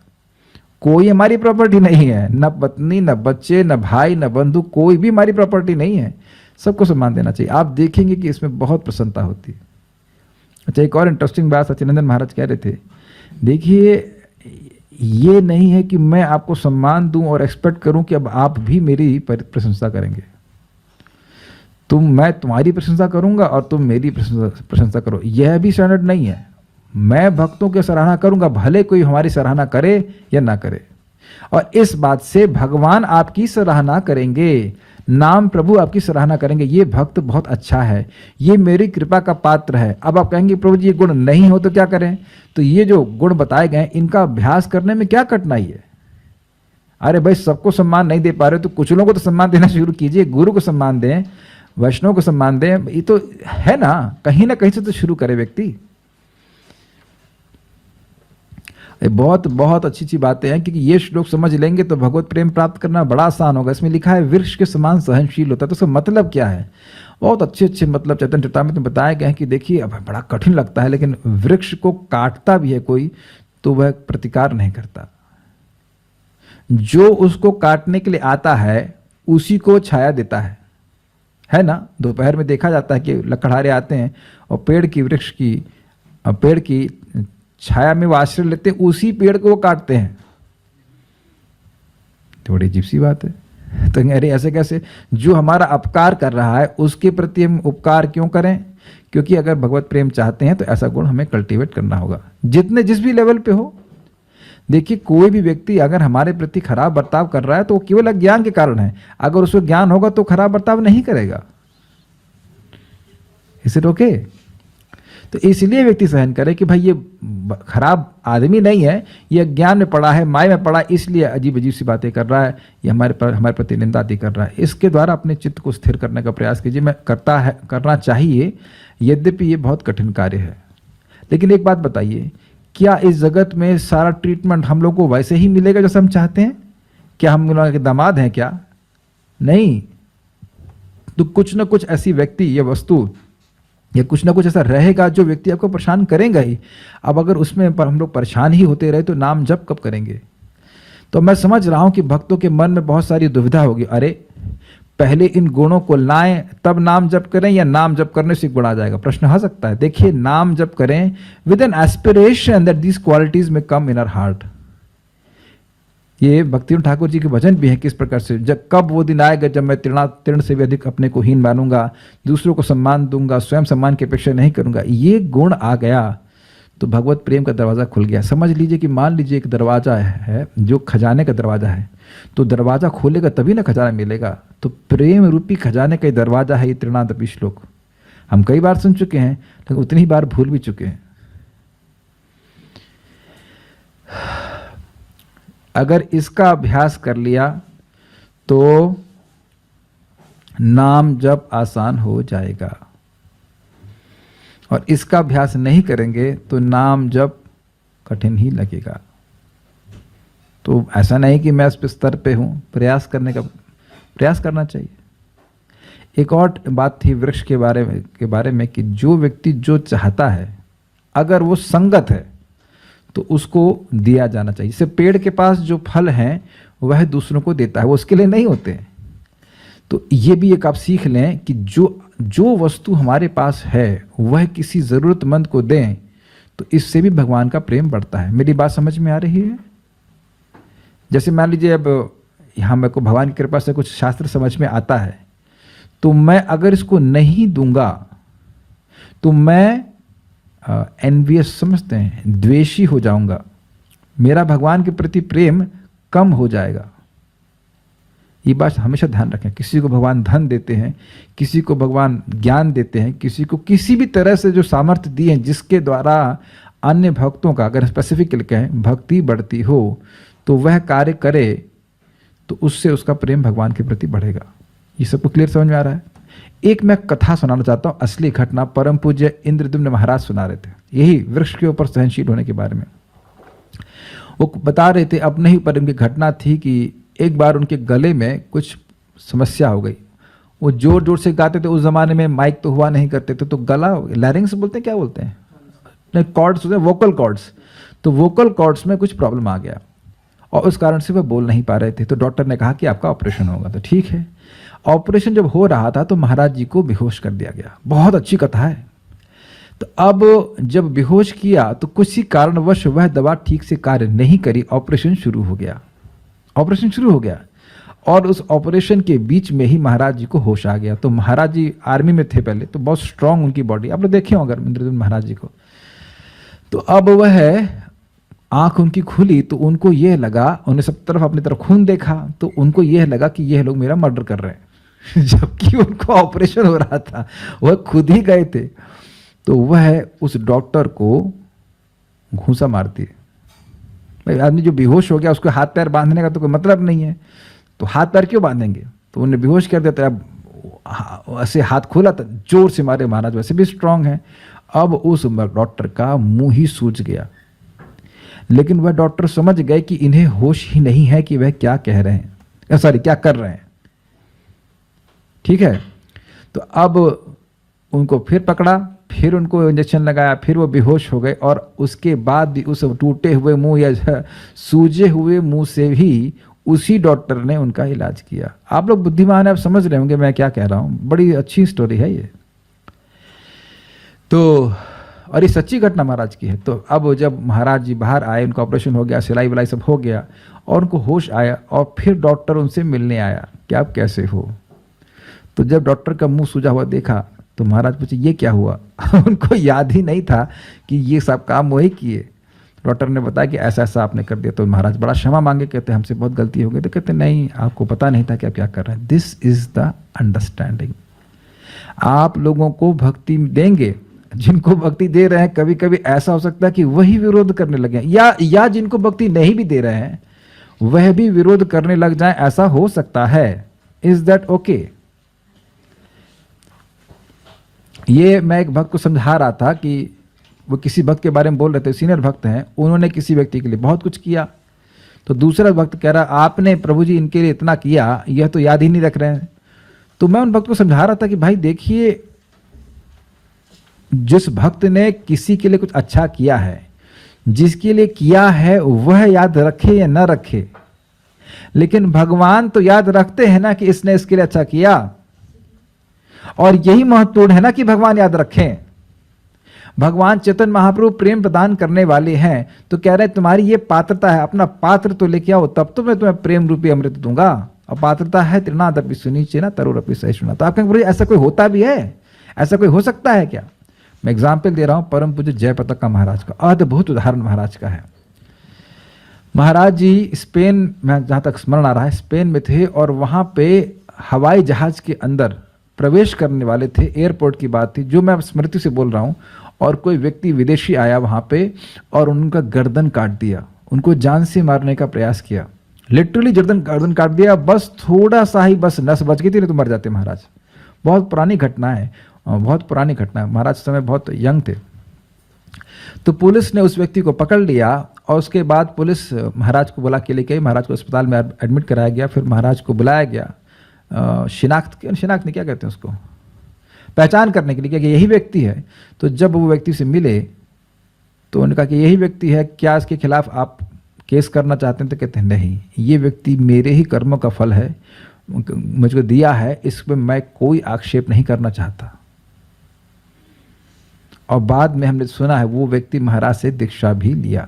कोई हमारी प्रॉपर्टी नहीं है, न पत्नी, न बच्चे, न भाई, न बंधु, कोई भी हमारी प्रॉपर्टी नहीं है। सबको सम्मान देना चाहिए। आप देखेंगे कि इसमें बहुत प्रसन्नता होती है। अच्छा, एक और इंटरेस्टिंग बात सच्चिदानंद महाराज कह रहे थे। देखिए, ये नहीं है कि मैं आपको सम्मान दूं और एक्सपेक्ट करूं कि अब आप भी मेरी प्रशंसा करेंगे। मैं तुम्हारी प्रशंसा करूंगा और तुम मेरी प्रशंसा करो, यह भी स्टैंडर्ड नहीं है। मैं भक्तों की सराहना करूंगा, भले कोई हमारी सराहना करे या ना करे, और इस बात से भगवान आपकी सराहना करेंगे, नाम प्रभु आपकी सराहना करेंगे। ये भक्त बहुत अच्छा है, ये मेरी कृपा का पात्र है। अब आप कहेंगे प्रभु जी ये गुण नहीं हो तो क्या करें? तो ये जो गुण बताए गए इनका अभ्यास करने में क्या कठिनाई है? अरे भाई, सबको सम्मान नहीं दे पा रहे तो कुछ लोगों को तो सम्मान देना शुरू कीजिए। गुरु को सम्मान दें, वैष्णव को सम्मान दें, ये तो है ना कहीं से तो शुरू करे व्यक्ति। बहुत बहुत अच्छी बातें हैं, क्योंकि ये श्लोक समझ लेंगे तो भगवत प्रेम प्राप्त करना बड़ा आसान होगा। इसमें लिखा है वृक्ष के समान सहनशील होता है, तो इसका मतलब क्या है? बहुत अच्छे मतलब चैतन्य चरितामृत में बताए गए हैं कि देखिए, अब बड़ा कठिन लगता है, लेकिन वृक्ष को काटता भी है कोई तो वह प्रतिकार नहीं करता। जो उसको काटने के लिए आता है उसी को छाया देता है है ना, दोपहर में देखा जाता है कि लकड़हारे आते हैं और पेड़ की छाया में वो आश्रय लेते हैं, उसी पेड़ को वो काटते हैं। थोड़ी अजीब सी बात है। तो अरे ऐसे कैसे, जो हमारा अपकार कर रहा है उसके प्रति हम उपकार क्यों करें? क्योंकि अगर भगवत प्रेम चाहते हैं तो ऐसा गुण हमें कल्टीवेट करना होगा, जिस भी लेवल पे हो। देखिए, कोई भी व्यक्ति अगर हमारे प्रति खराब बर्ताव कर रहा है तो वो केवल अज्ञान के कारण है। अगर उसको ज्ञान होगा तो खराब बर्ताव नहीं करेगा। इसे रोके। तो इसलिए व्यक्ति सहन करे कि भाई ये खराब आदमी नहीं है, ये अज्ञान में पड़ा है, माया में पड़ा, इसलिए अजीब अजीब सी बातें कर रहा है, ये हमारे प्रति निंदा आदि कर रहा है। इसके द्वारा अपने चित्त को स्थिर करने का प्रयास कीजिए। मैं करना चाहिए, यद्यपि ये बहुत कठिन कार्य है। लेकिन एक बात बताइए, क्या इस जगत में सारा ट्रीटमेंट हम लोग को वैसे ही मिलेगा जैसे हम चाहते हैं? क्या हम लोग के दामाद हैं क्या? नहीं। तो कुछ ना कुछ ऐसी व्यक्ति या वस्तु या कुछ ना कुछ ऐसा रहेगा जो व्यक्ति आपको परेशान करेगा ही। अब अगर उसमें हम लोग परेशान ही होते रहे तो नाम जप कब करेंगे? तो मैं समझ रहा हूं कि भक्तों के मन में बहुत सारी दुविधा होगी। अरे पहले इन गुणों को लाएं तब नाम जप करें, या नाम जप करने से गुण आ जाएगा? प्रश्न आ सकता है। देखिए, नाम जप करें with N aspiration that these qualities में कम इन आवर हार्ट। ये भक्ति ठाकुर जी के वचन भी है किस प्रकार से, जब कब वो दिन आएगा जब मैं तृण से भी अधिक अपने को हीन मानूंगा, दूसरों को सम्मान दूंगा, स्वयं सम्मान की अपेक्षा नहीं करूंगा। ये गुण आ गया तो भगवत प्रेम का दरवाजा खुल गया। समझ लीजिए कि मान लीजिए एक दरवाजा है जो खजाने का दरवाजा है, तो दरवाजा खोलेगा तभी ना खजाना मिलेगा। तो प्रेम रूपी खजाने का दरवाजा है ये तृणादपि श्लोक। हम कई बार सुन चुके हैं लेकिन उतनी ही बार भूल भी चुके हैं। अगर इसका अभ्यास कर लिया तो नाम जप आसान हो जाएगा, और इसका अभ्यास नहीं करेंगे तो नाम जप कठिन ही लगेगा। तो ऐसा नहीं कि मैं इस स्तर पे हूं, प्रयास करना चाहिए। एक और बात थी वृक्ष के बारे में कि जो व्यक्ति जो चाहता है, अगर वो संगत है तो उसको दिया जाना चाहिए। जैसे पेड़ के पास जो फल हैं वह दूसरों को देता है, वो उसके लिए नहीं होते। तो ये भी एक आप सीख लें कि जो वस्तु हमारे पास है वह किसी ज़रूरतमंद को दें, तो इससे भी भगवान का प्रेम बढ़ता है। मेरी बात समझ में आ रही है? जैसे मान लीजिए अब यहाँ मेरे को भगवान की कृपा से कुछ शास्त्र समझ में आता है, तो मैं अगर इसको नहीं दूंगा तो मैं एनवियस समझते हैं, द्वेषी हो जाऊंगा, मेरा भगवान के प्रति प्रेम कम हो जाएगा। ये बात हमेशा ध्यान रखें। किसी को भगवान धन देते हैं, किसी को भगवान ज्ञान देते हैं, किसी को किसी भी तरह से जो सामर्थ्य दिए हैं जिसके द्वारा अन्य भक्तों का, अगर स्पेसिफिक कहें, भक्ति बढ़ती हो, तो वह कार्य करे तो उससे उसका प्रेम भगवान के प्रति बढ़ेगा। ये सबको क्लियर समझ में आ रहा है? एक मैं कथा सुनाना चाहता हूँ, असली घटना परम पूज्य इंद्रद्युम्न महाराज सुना रहे थे, यही वृक्ष के ऊपर सहनशील होने के बारे में। वो बता रहे थे अपने ही पर उनकी घटना थी कि एक बार उनके गले में कुछ समस्या हो गई। वो जोर जोर से गाते थे, उस जमाने में माइक तो हुआ नहीं करते थे, तो गला लैरिंग्स बोलते हैं, क्या बोलते हैं, नहीं कॉर्ड्स होते हैं, वोकल कॉर्ड्स। तो वोकल कॉर्ड्स में कुछ प्रॉब्लम आ गया और उस कारण से वह बोल नहीं पा रहे थे। तो डॉक्टर ने कहा कि आपका ऑपरेशन होगा। तो ठीक है, ऑपरेशन जब हो रहा था तो महाराज जी को बेहोश कर दिया गया। बहुत अच्छी कथा है। तो अब जब बेहोश किया तो कुछ ही कारणवश वह दवा ठीक से कार्य नहीं करी, ऑपरेशन शुरू हो गया और उस ऑपरेशन के बीच में ही महाराज जी को होश आ गया। तो महाराज जी आर्मी में थे पहले, तो बहुत स्ट्रांग उनकी बॉडी, आप लोग देखे हो अगर इंद्रद्युम्न महाराज जी को। तो अब वह आंख उनकी खुली तो उनको यह लगा, उन्हें सब तरफ अपनी तरफ खून देखा, तो उनको यह लगा कि यह लोग मेरा मर्डर कर रहे हैं जबकि उनको ऑपरेशन हो रहा था, वह खुद ही गए थे। तो वह उस डॉक्टर को घूंसा मारती है। भाई आदमी जो बेहोश हो गया उसको हाथ पैर बांधने का तो कोई मतलब नहीं है, तो हाथ पैर क्यों बांधेंगे? तो उन्हें बेहोश कर देता है। अब ऐसे हाथ खोला था, जोर से मारे, महाराज वैसे भी स्ट्रांग है। अब उस डॉक्टर का मुंह ही सूज गया, लेकिन वह डॉक्टर समझ गए कि इन्हें होश ही नहीं है कि वह क्या कह रहे हैं, सॉरी क्या कर रहे हैं। ठीक है, तो अब उनको फिर पकड़ा, फिर उनको इंजेक्शन लगाया, फिर वो बेहोश हो गए। और उसके बाद भी उस टूटे हुए मुंह या सूजे हुए मुंह से भी उसी डॉक्टर ने उनका इलाज किया। आप लोग बुद्धिमान हैं, आप समझ रहे होंगे मैं क्या कह रहा हूँ, बड़ी अच्छी स्टोरी है ये तो। और ये सच्ची घटना महाराज की है। तो अब जब महाराज जी बाहर आए, उनका ऑपरेशन हो गया, सिलाई विलाई सब हो गया और उनको होश आया और फिर डॉक्टर उनसे मिलने आया कि आप कैसे हो। तो जब डॉक्टर का मुंह सूजा हुआ देखा तो महाराज पूछे ये क्या हुआ उनको याद ही नहीं था कि ये सब काम वही किए। डॉक्टर ने बताया कि ऐसा ऐसा आपने कर दिया। तो महाराज बड़ा क्षमा मांगे, कहते हमसे बहुत गलती हो गई। तो कहते नहीं, आपको पता नहीं था कि आप क्या कर रहे हैं। This is the understanding. आप लोगों को भक्ति देंगे, जिनको भक्ति दे रहे हैं कभी कभी ऐसा हो सकता है कि वही विरोध करने लगे, या जिनको भक्ति नहीं भी दे रहे हैं वह भी विरोध करने लग जाए, ऐसा हो सकता है। Is that okay? ये मैं एक भक्त को समझा रहा था कि वो किसी भक्त के बारे में बोल रहे थे, सीनियर भक्त हैं, उन्होंने किसी व्यक्ति के लिए बहुत कुछ किया। तो दूसरा भक्त कह रहा आपने प्रभु जी इनके लिए इतना किया, यह तो याद ही नहीं रख रहे हैं। तो मैं उन भक्त को समझा रहा था कि भाई देखिए, जिस भक्त ने किसी के लिए कुछ अच्छा किया है, जिसके लिए किया है वह याद रखे या न रखे, लेकिन भगवान तो याद रखते हैं ना कि इसने इसके लिए अच्छा किया। और यही महत्वपूर्ण है ना कि भगवान याद रखें। भगवान चेतन महाप्रभु प्रेम प्रदान करने वाले हैं, तो कह रहे तुम्हारी ये पात्रता है, अपना पात्र तो लेके आओ, तब तो मैं तुम्हें प्रेम रूपी अमृत दूंगा। और पात्रता है तृणादपि सुनीचेना तरुरपि सहिष्णुना। तो आप कहेंगे ऐसा कोई होता भी है? ऐसा कोई हो सकता है क्या? मैं एग्जाम्पल दे रहा हूं परम पूज्य जयप्रताप का महाराज का, अद्भुत उदाहरण महाराज का है। महाराज जी स्पेन में, जहां तक स्मरण आ रहा है, स्पेन में थे और वहां पे हवाई जहाज के अंदर प्रवेश करने वाले थे। एयरपोर्ट की बात थी, जो मैं स्मृति से बोल रहा हूं। और कोई व्यक्ति विदेशी आया वहां पे और उनका गर्दन काट दिया, उनको जान से मारने का प्रयास किया, लिटरली गर्दन काट दिया। बस थोड़ा सा ही बस नस बच गई थी, नहीं तो मर जाते महाराज। बहुत पुरानी घटना है, बहुत पुरानी घटना है। महाराज समय बहुत यंग थे। तो पुलिस ने उस व्यक्ति को पकड़ लिया और उसके बाद पुलिस महाराज को बुला के लेके, महाराज को अस्पताल में एडमिट कराया गया। फिर महाराज को बुलाया गया शिनाख्त नहीं, क्या कहते हैं उसको, पहचान करने के लिए कि यही व्यक्ति है। तो जब वो व्यक्ति से मिले तो उन्होंने कहा कि यही व्यक्ति है, क्या इसके खिलाफ आप केस करना चाहते हैं? तो कहते हैं नहीं, ये व्यक्ति मेरे ही कर्मों का फल है, मुझको दिया है, इस पर मैं कोई आक्षेप नहीं करना चाहता। और बाद में हमने सुना है वो व्यक्ति महाराज से दीक्षा भी लिया।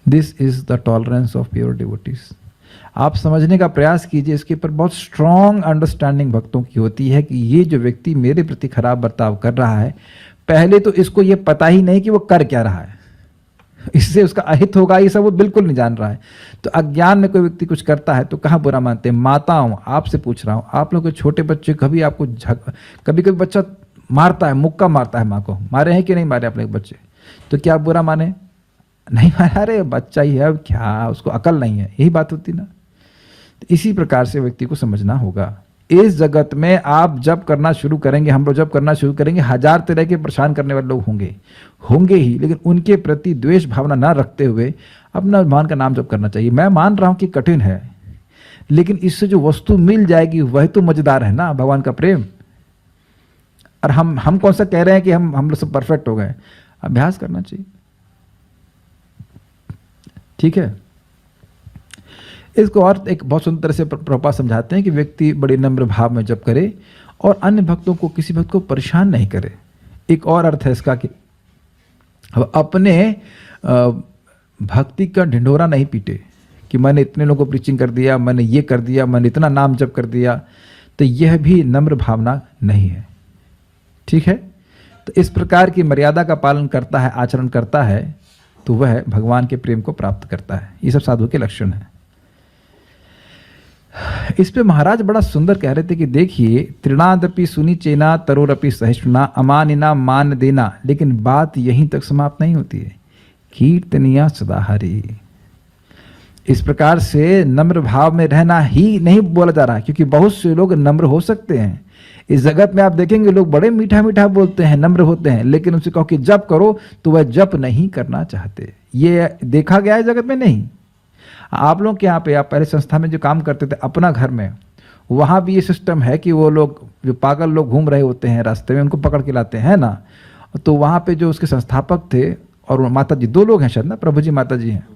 This is the tolerance of pure devotees. आप समझने का प्रयास कीजिए, इसके ऊपर बहुत स्ट्रॉन्ग अंडरस्टैंडिंग भक्तों की होती है कि ये जो व्यक्ति मेरे प्रति खराब बर्ताव कर रहा है, पहले तो इसको ये पता ही नहीं कि वो कर क्या रहा है, इससे उसका अहित होगा, ये सब वो बिल्कुल नहीं जान रहा है। तो अज्ञान में कोई व्यक्ति कुछ करता है तो कहाँ बुरा मानते हैं? माताओं, आपसे पूछ रहा हूँ, आप लोग के छोटे बच्चे कभी आपको कभी कभी बच्चा मारता है, मुक्का मारता है माँ को, मारे हैं कि नहीं मारे अपने बच्चे? तो क्या आप बुरा माने? नहीं मारा, अरे बच्चा ही है, अब क्या, उसको अकल नहीं है, यही बात होती ना। तो इसी प्रकार से व्यक्ति को समझना होगा। इस जगत में आप जब करना शुरू करेंगे, हम लोग जब करना शुरू करेंगे, 1000 तरह के परेशान करने वाले लोग होंगे ही, लेकिन उनके प्रति द्वेष भावना ना रखते हुए अपना भगवान का नाम जप करना चाहिए। मैं मान रहा हूं कि कठिन है, लेकिन इससे जो वस्तु मिल जाएगी वह तो मजेदार है ना, भगवान का प्रेम। और हम कौन सा कह रहे हैं कि हम लोग सब परफेक्ट हो गए? अभ्यास करना चाहिए, ठीक है। इसको और एक बहुत सुंदर तरह से प्रभुपाद समझाते हैं कि व्यक्ति बड़े नम्र भाव में जप करे और अन्य भक्तों को, किसी भक्त को परेशान नहीं करे। एक और अर्थ है इसका कि अपने भक्ति का ढिंढोरा नहीं पीटे कि मैंने इतने लोगों को प्रीचिंग कर दिया, मैंने ये कर दिया, मैंने इतना नाम जप कर दिया। तो यह भी नम्र भावना नहीं है, ठीक है। तो इस प्रकार की मर्यादा का पालन करता है, आचरण करता है, तो वह भगवान के प्रेम को प्राप्त करता है। ये सब साधु के लक्षण है। इस पे महाराज बड़ा सुंदर कह रहे थे कि देखिए, तृणादपि सुनीचेना तरोरपि सहिष्णुना अमानिना मान देना, लेकिन बात यहीं तक समाप्त नहीं होती है। कीर्तनिया सदाहरि, इस प्रकार से नम्र भाव में रहना ही नहीं बोला जा रहा, क्योंकि बहुत से लोग नम्र हो सकते हैं। इस जगत में आप देखेंगे लोग बड़े मीठा मीठा बोलते हैं, नम्र होते हैं, लेकिन उनसे कहो कि जप करो तो वह जप नहीं करना चाहते। ये देखा गया है जगत में। नहीं, आप लोग के यहाँ पे, आप पहले संस्था में जो काम करते थे अपना घर में, वहाँ भी ये सिस्टम है कि वो लोग जो पागल लोग घूम रहे होते हैं रास्ते में, उनको पकड़ के लाते हैं ना। तो वहाँ पे जो उसके संस्थापक थे और माता जी, 2 लोग हैं शायद ना, प्रभु जी माता जी हैं,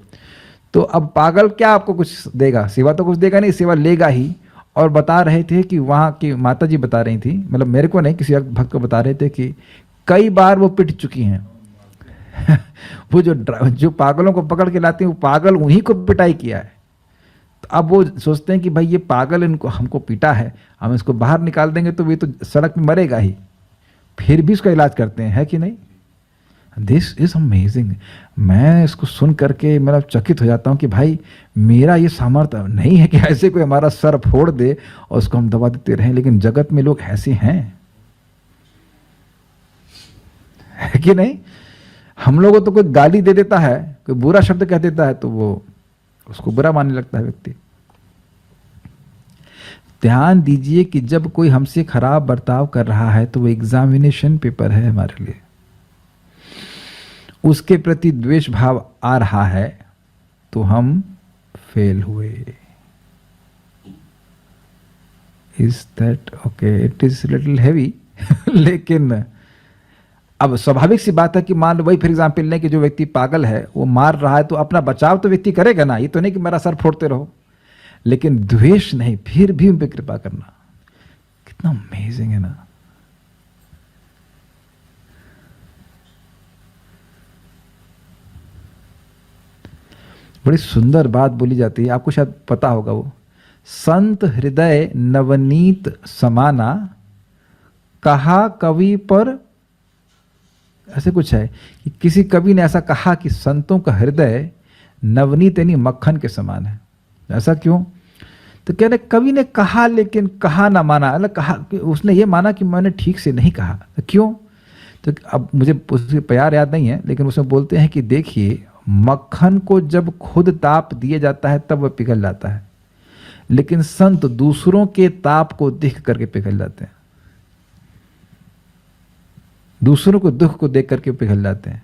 तो अब पागल क्या आपको कुछ देगा? सेवा तो कुछ देगा नहीं, सेवा लेगा ही। और बता रहे थे कि वहाँ की माता जी बता रही थी, मतलब मेरे को नहीं, किसी भक्त को बता रहे थे कि कई बार वो पिट चुकी हैं। वो जो पागलों को पकड़ के लाते हैं, वो पागल उन्हीं को पिटाई किया है। तो अब वो सोचते हैं कि भाई ये पागल इनको हमको पीटा है, हम इसको बाहर निकाल देंगे तो ये तो सड़क में मरेगा ही, फिर भी उसका इलाज करते हैं, है कि नहीं? This is amazing. मैं इसको सुन करके मेरा चकित हो जाता हूँ कि भाई मेरा ये सामर्थ्य नहीं है कि ऐसे कोई हमारा सर फोड़ दे और उसको हम दबा देते रहें, लेकिन जगत में लोग ऐसे हैं, है कि नहीं? हम लोगों को तो कोई गाली दे देता है, कोई बुरा शब्द कह देता है तो वो उसको बुरा मानने लगता है व्यक्ति। ध्यान दीजिए कि जब कोई हमसे खराब बर्ताव कर रहा है तो वो एग्जामिनेशन पेपर है हमारे लिए। उसके प्रति द्वेष भाव आ रहा है तो हम फेल हुए। Is that okay? It is little heavy. लेकिन अब स्वाभाविक सी बात है कि मान लो वही फॉर एग्जाम्पल लें कि जो व्यक्ति पागल है वो मार रहा है, तो अपना बचाव तो व्यक्ति करेगा ना, ये तो नहीं कि मेरा सर फोड़ते रहो, लेकिन द्वेष नहीं, फिर भी उन पर कृपा करना कितना अमेजिंग है ना। बड़ी सुंदर बात बोली जाती है, आपको शायद पता होगा, वो संत हृदय नवनीत समाना, कहा कवि पर, ऐसे कुछ है कि किसी कवि ने ऐसा कहा कि संतों का हृदय नवनीत यानी मक्खन के समान है। ऐसा क्यों? तो कह रहे कवि ने कहा लेकिन कहा ना माना, अलग कहा, उसने ये माना कि मैंने ठीक से नहीं कहा। तो क्यों? तो अब मुझे उसके प्यार याद नहीं है, लेकिन उसमें बोलते हैं कि देखिए मक्खन को जब खुद ताप दिया जाता है तब वह पिघल जाता है, लेकिन संत दूसरों के ताप को देख करके पिघल जाते हैं, दूसरों को दुख को देख करके पिघल जाते हैं।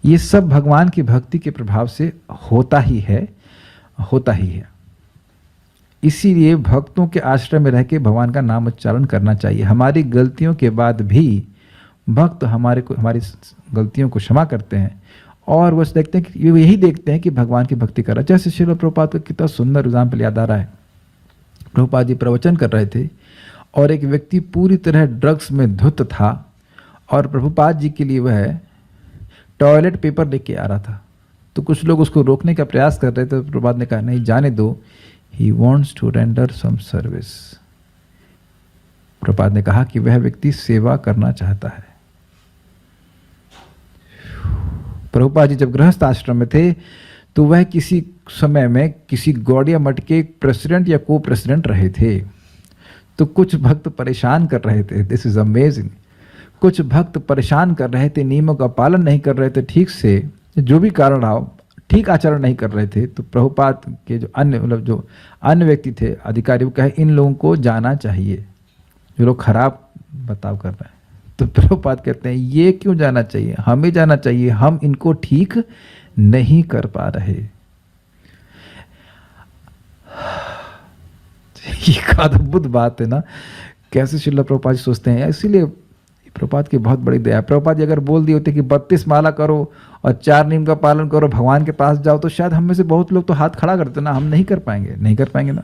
ये सब भगवान की भक्ति के प्रभाव से होता ही है, होता ही है। इसीलिए भक्तों के आश्रय में रह के भगवान का नाम उच्चारण करना चाहिए। हमारी गलतियों के बाद भी भक्त हमारी गलतियों को क्षमा करते हैं और वो देखते हैं कि यही देखते हैं कि भगवान की भक्ति कर रहा है। जैसे श्रील प्रभुपाद का कितना सुंदर एग्जाम्पल याद आ रहा है। प्रभुपाद जी प्रवचन कर रहे थे और एक व्यक्ति पूरी तरह ड्रग्स में धुत था और प्रभुपाद जी के लिए वह टॉयलेट पेपर लेके आ रहा था। तो कुछ लोग उसको रोकने का प्रयास कर रहे थे, तो प्रभुपाद ने कहा नहीं जाने दो, he wants to render some service. Prabhupada ने कहा कि वह व्यक्ति सेवा करना चाहता है। प्रभुपाद जी जब गृहस्थ आश्रम में थे तो वह किसी समय में किसी गौड़िया मठ के प्रेसिडेंट या को प्रेसिडेंट रहे थे। तो कुछ भक्त परेशान कर रहे थे, दिस इज अमेजिंग, कुछ भक्त परेशान कर रहे थे, नियमों का पालन नहीं कर रहे थे ठीक से, जो भी कारण रहा हो, ठीक आचरण नहीं कर रहे थे। तो प्रभुपाद के जो अन्य व्यक्ति थे अधिकारी, वो कहे इन लोगों को जाना चाहिए जो लोग खराब बर्ताव कर रहे हैं। तो प्रभुपाद कहते हैं ये क्यों जाना चाहिए, हमें जाना चाहिए, हम इनको ठीक नहीं कर पा रहे। ये अद्भुत बात है ना, कैसे श्रील प्रभुपाद जी सोचते हैं। इसीलिए प्रभुपाद की बहुत बड़ी दया। प्रभुपाद जी अगर बोल दिए होते कि 32 माला करो और 4 नियम का पालन करो, भगवान के पास जाओ, तो शायद हम में से बहुत लोग तो हाथ खड़ा करते ना, हम नहीं कर पाएंगे ना।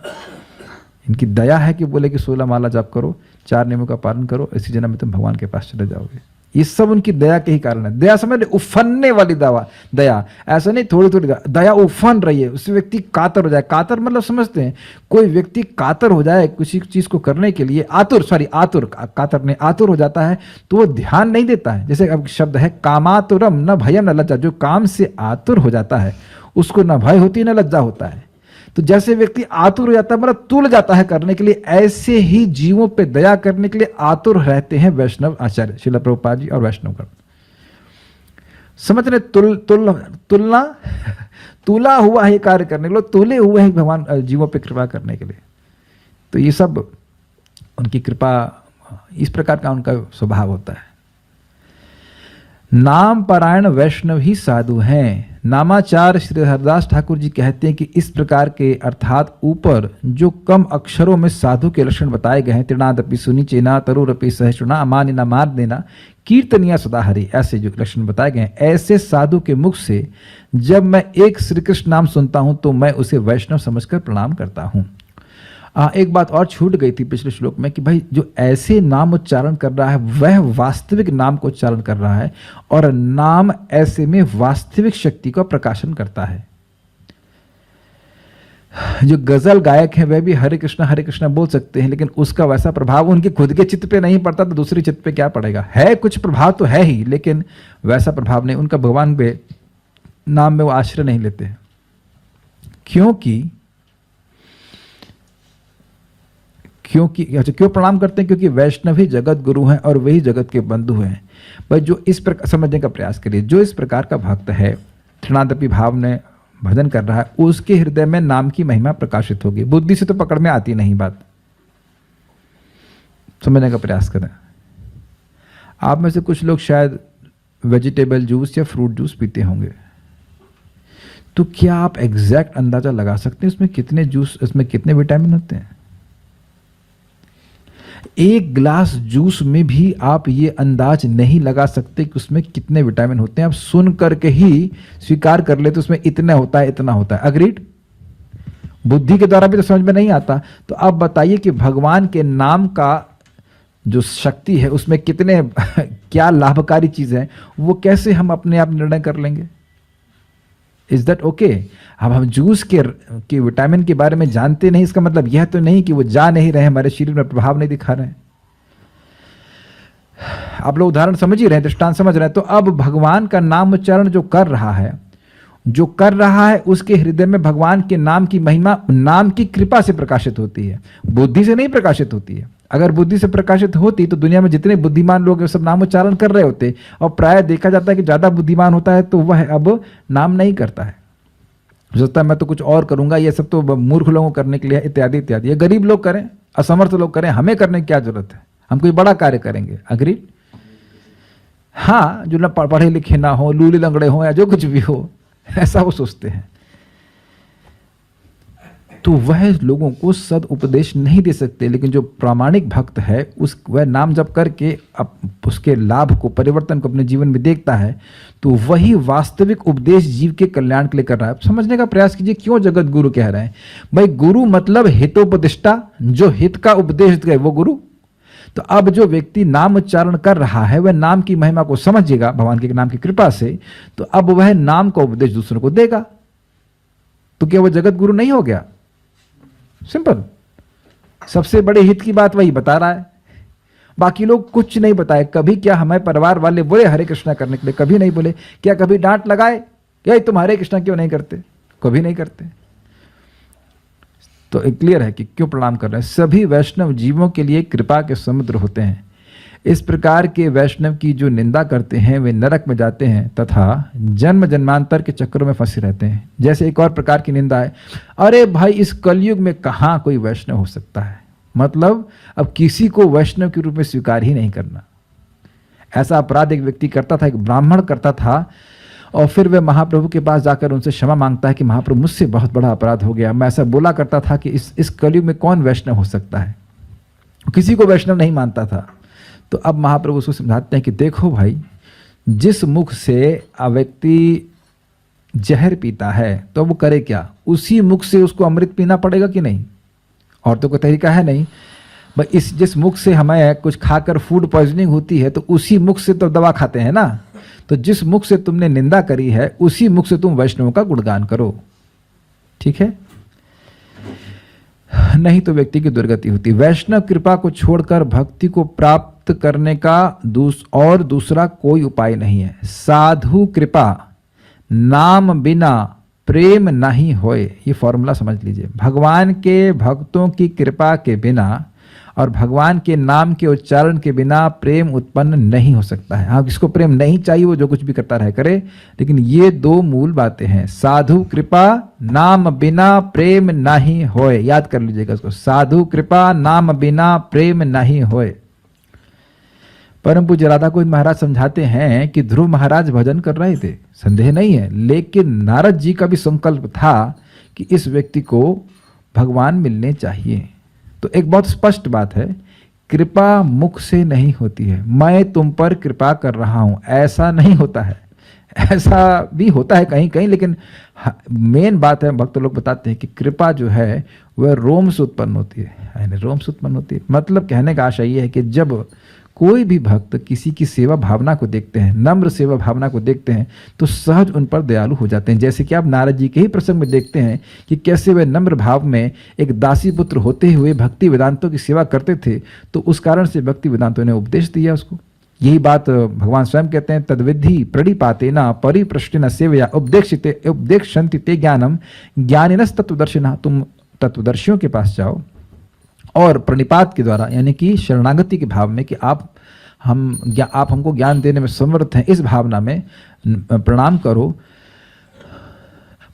इनकी दया है कि बोले कि 16 माला जाप करो, 4 नियमों का पालन करो, इसी जन्म में तुम भगवान के पास चले जाओगे। ये सब उनकी दया के ही कारण है। दया समझ ले, उफनने वाली दया, ऐसा नहीं थोड़ी थोड़ी दया उफन रही है, उससे व्यक्ति कातर हो जाए। कातर मतलब समझते हैं, कोई व्यक्ति कातर हो जाए किसी चीज को करने के लिए, कातर नहीं, आतुर हो जाता है तो वो ध्यान नहीं देता है। जैसे अब शब्द है कामातुरम न भयम न लज्जा, जो काम से आतुर हो जाता है उसको न भय होती है न लज्जा होता है। तो जैसे व्यक्ति आतुर हो जाता है मतलब तुल जाता है करने के लिए, ऐसे ही जीवों पे दया करने के लिए आतुर रहते हैं वैष्णव आचार्य श्रील प्रभुपाद जी और वैष्णवगण। समझ रहे, तुलना तुला हुआ है कार्य करने के लिए, तुले हुए हैं भगवान जीवों पे कृपा करने के लिए। तो ये सब उनकी कृपा, इस प्रकार का उनका स्वभाव होता है। नाम पारायण वैष्णव ही साधु हैं। नामाचार श्री हरदास ठाकुर जी कहते हैं कि इस प्रकार के अर्थात ऊपर जो कम अक्षरों में साधु के लक्षण बताए गए हैं, तृणादपि सुनिचेना तरुरपि सहिष्णुना अमानिना मार देना कीर्तनिया सदा हरि, ऐसे जो लक्षण बताए गए हैं, ऐसे साधु के मुख से जब मैं एक श्री कृष्ण नाम सुनता हूं तो मैं उसे वैष्णव समझकर प्रणाम करता हूं। एक बात और छूट गई थी पिछले श्लोक में कि भाई जो ऐसे नाम उच्चारण कर रहा है वह वास्तविक नाम को उच्चारण कर रहा है, और नाम ऐसे में वास्तविक शक्ति का प्रकाशन करता है। जो गजल गायक हैं वह भी हरे कृष्णा बोल सकते हैं, लेकिन उसका वैसा प्रभाव उनके खुद के चित्त पे नहीं पड़ता तो दूसरे चित्त पे क्या पड़ेगा। है कुछ प्रभाव तो है ही, लेकिन वैसा प्रभाव नहीं उनका भगवान पे नाम में वो आश्रय नहीं लेते। क्यों प्रणाम करते हैं? क्योंकि वैष्णव ही जगत गुरु हैं और वही जगत के बंधु हैं। भाई जो इस प्रकार समझने का प्रयास करिए, जो इस प्रकार का भक्त है, तृणादपि भाव ने भजन कर रहा है, उसके हृदय में नाम की महिमा प्रकाशित होगी। बुद्धि से तो पकड़ में आती नहीं बात, समझने का प्रयास करें। आप में से कुछ लोग शायद वेजिटेबल जूस या फ्रूट जूस पीते होंगे, तो क्या आप एग्जैक्ट अंदाजा लगा सकते हैं इसमें कितने विटामिन होते हैं? एक गिलास जूस में भी आप ये अंदाज नहीं लगा सकते कि उसमें कितने विटामिन होते हैं। आप सुन करके ही स्वीकार कर लेते उसमें इतना होता है, इतना होता है। अग्रीड? बुद्धि के द्वारा भी तो समझ में नहीं आता। तो अब बताइए कि भगवान के नाम का जो शक्ति है उसमें कितने क्या लाभकारी चीज है, वो कैसे हम अपने आप निर्णय कर लेंगे? Is that okay? अब हम जूस के विटामिन के बारे में जानते नहीं, इसका मतलब यह तो नहीं कि वो जा नहीं रहे, हमारे शरीर में प्रभाव नहीं दिखा रहे हैं। आप लोग उदाहरण समझ ही रहे हैं, दृष्टांत समझ रहे हैं। तो अब भगवान का नाम उच्चारण जो कर रहा है उसके हृदय में भगवान के नाम की महिमा नाम की कृपा से प्रकाशित होती है, बुद्धि से नहीं प्रकाशित होती है। अगर बुद्धि से प्रकाशित होती तो दुनिया में जितने बुद्धिमान लोग हैं सब नाम उच्चारण कर रहे होते, और प्राय देखा जाता है कि ज्यादा बुद्धिमान होता है तो वह अब नाम नहीं करता है, सोचता है मैं तो कुछ और करूंगा, ये सब तो मूर्ख लोगों को करने के लिए इत्यादि इत्यादि। ये गरीब लोग करें, असमर्थ लोग करें, हमें करने की क्या जरूरत है? हम कोई बड़ा कार्य करेंगे। अग्री? हाँ, जो ना पढ़े लिखे ना हो, लूले लंगड़े हो या जो कुछ भी हो, ऐसा वो सोचते हैं। तो वह लोगों को सद उपदेश नहीं दे सकते, लेकिन जो प्रामाणिक भक्त है वह नाम जप करके उसके लाभ को, परिवर्तन को अपने जीवन में देखता है, तो वही वास्तविक उपदेश जीव के कल्याण के लिए कर रहा है। समझने का प्रयास कीजिए क्यों जगत गुरु कह रहे हैं। भाई गुरु मतलब हितोपदिष्टा, जो हित का उपदेश दे वो गुरु। तो अब जो व्यक्ति नाम उच्चारण कर रहा है वह नाम की महिमा को समझेगा भगवान के नाम की कृपा से, तो अब वह नाम का उपदेश दूसरों को देगा। तो क्या वह जगत गुरु नहीं हो गया? सिंपल, सबसे बड़े हित की बात वही बता रहा है, बाकी लोग कुछ नहीं बताए। कभी क्या हमारे परिवार वाले बोले हरे कृष्णा करने के लिए? कभी नहीं बोले। क्या कभी डांट लगाए क्या तुम हरे कृष्णा क्यों नहीं करते? कभी नहीं करते। तो एक क्लियर है कि क्यों प्रणाम कर रहे हैं। सभी वैष्णव जीवों के लिए कृपा के समुद्र होते हैं। इस प्रकार के वैष्णव की जो निंदा करते हैं वे नरक में जाते हैं तथा जन्म जन्मांतर के चक्रों में फंसे रहते हैं। जैसे एक और प्रकार की निंदा है, अरे भाई इस कलयुग में कहाँ कोई वैष्णव हो सकता है, मतलब अब किसी को वैष्णव के रूप में स्वीकार ही नहीं करना। ऐसा अपराध एक व्यक्ति करता था, एक ब्राह्मण करता था, और फिर वह महाप्रभु के पास जाकर उनसे क्षमा मांगता है कि महाप्रभु मुझसे बहुत बड़ा अपराध हो गया, मैं ऐसा बोला करता था कि इस कलयुग में कौन वैष्णव हो सकता है। किसी को वैष्णव नहीं मानता था। तो अब महाप्रभु उसको समझाते हैं कि देखो भाई, जिस मुख से व्यक्ति जहर पीता है तो वो करे क्या, उसी मुख से उसको अमृत पीना पड़ेगा कि नहीं? और तो कोई तरीका है नहीं भाई। जिस मुख से हमें कुछ खाकर फूड पॉइजनिंग होती है तो उसी मुख से तो दवा खाते हैं ना। तो जिस मुख से तुमने निंदा करी है उसी मुख से तुम वैष्णव का गुणगान करो, ठीक है? नहीं तो व्यक्ति की दुर्गति होती। वैष्णव कृपा को छोड़कर भक्ति को प्राप्त करने का दूसरा कोई उपाय नहीं है। साधु कृपा नाम बिना प्रेम नहीं होए, ये फॉर्मूला समझ लीजिए। भगवान के भक्तों की कृपा के बिना और भगवान के नाम के उच्चारण के बिना प्रेम उत्पन्न नहीं हो सकता है। हाँ, जिसको प्रेम नहीं चाहिए वो जो कुछ भी करता रहे करे, लेकिन ये दो मूल बातें हैं। साधु कृपा नाम बिना प्रेम नहीं होए, याद कर लीजिएगा इसको। साधु कृपा नाम बिना प्रेम नहीं होए। परम पूज्य राधा गोविंद महाराज समझाते हैं कि ध्रुव महाराज भजन कर रहे थे, संदेह नहीं है, लेकिन नारद जी का भी संकल्प था कि इस व्यक्ति को भगवान मिलने चाहिए। तो एक बहुत स्पष्ट बात है, कृपा मुख से नहीं होती है। मैं तुम पर कृपा कर रहा हूं, ऐसा नहीं होता है। ऐसा भी होता है कहीं कहीं, लेकिन मेन बात है, भक्त लोग बताते हैं कि कृपा जो है वह रोम से उत्पन्न होती है, यानी रोम से उत्पन्न होती है। मतलब कहने का आशय यह है कि जब कोई भी भक्त किसी की सेवा भावना को देखते हैं, नम्र सेवा भावना को देखते हैं, तो सहज उन पर दयालु हो जाते हैं। जैसे कि आप नारद जी के ही प्रसंग में देखते हैं कि कैसे वे नम्र भाव में एक दासी पुत्र होते हुए भक्ति वेदांतों की सेवा करते थे, तो उस कारण से भक्ति वेदांतों ने उपदेश दिया उसको। यही बात भगवान स्वयं कहते हैं, तद्विधि प्रणिपातेन परिप्रश्नेन सेवया उपदेक्षन्ति ते ज्ञानम ज्ञानिनस् तत्वदर्शिनः। तुम तत्वदर्शियों के पास जाओ और प्रणिपात के द्वारा, यानी कि शरणागति के भाव में कि आप हमको ज्ञान देने में समर्थ हैं, इस भावना में प्रणाम करो।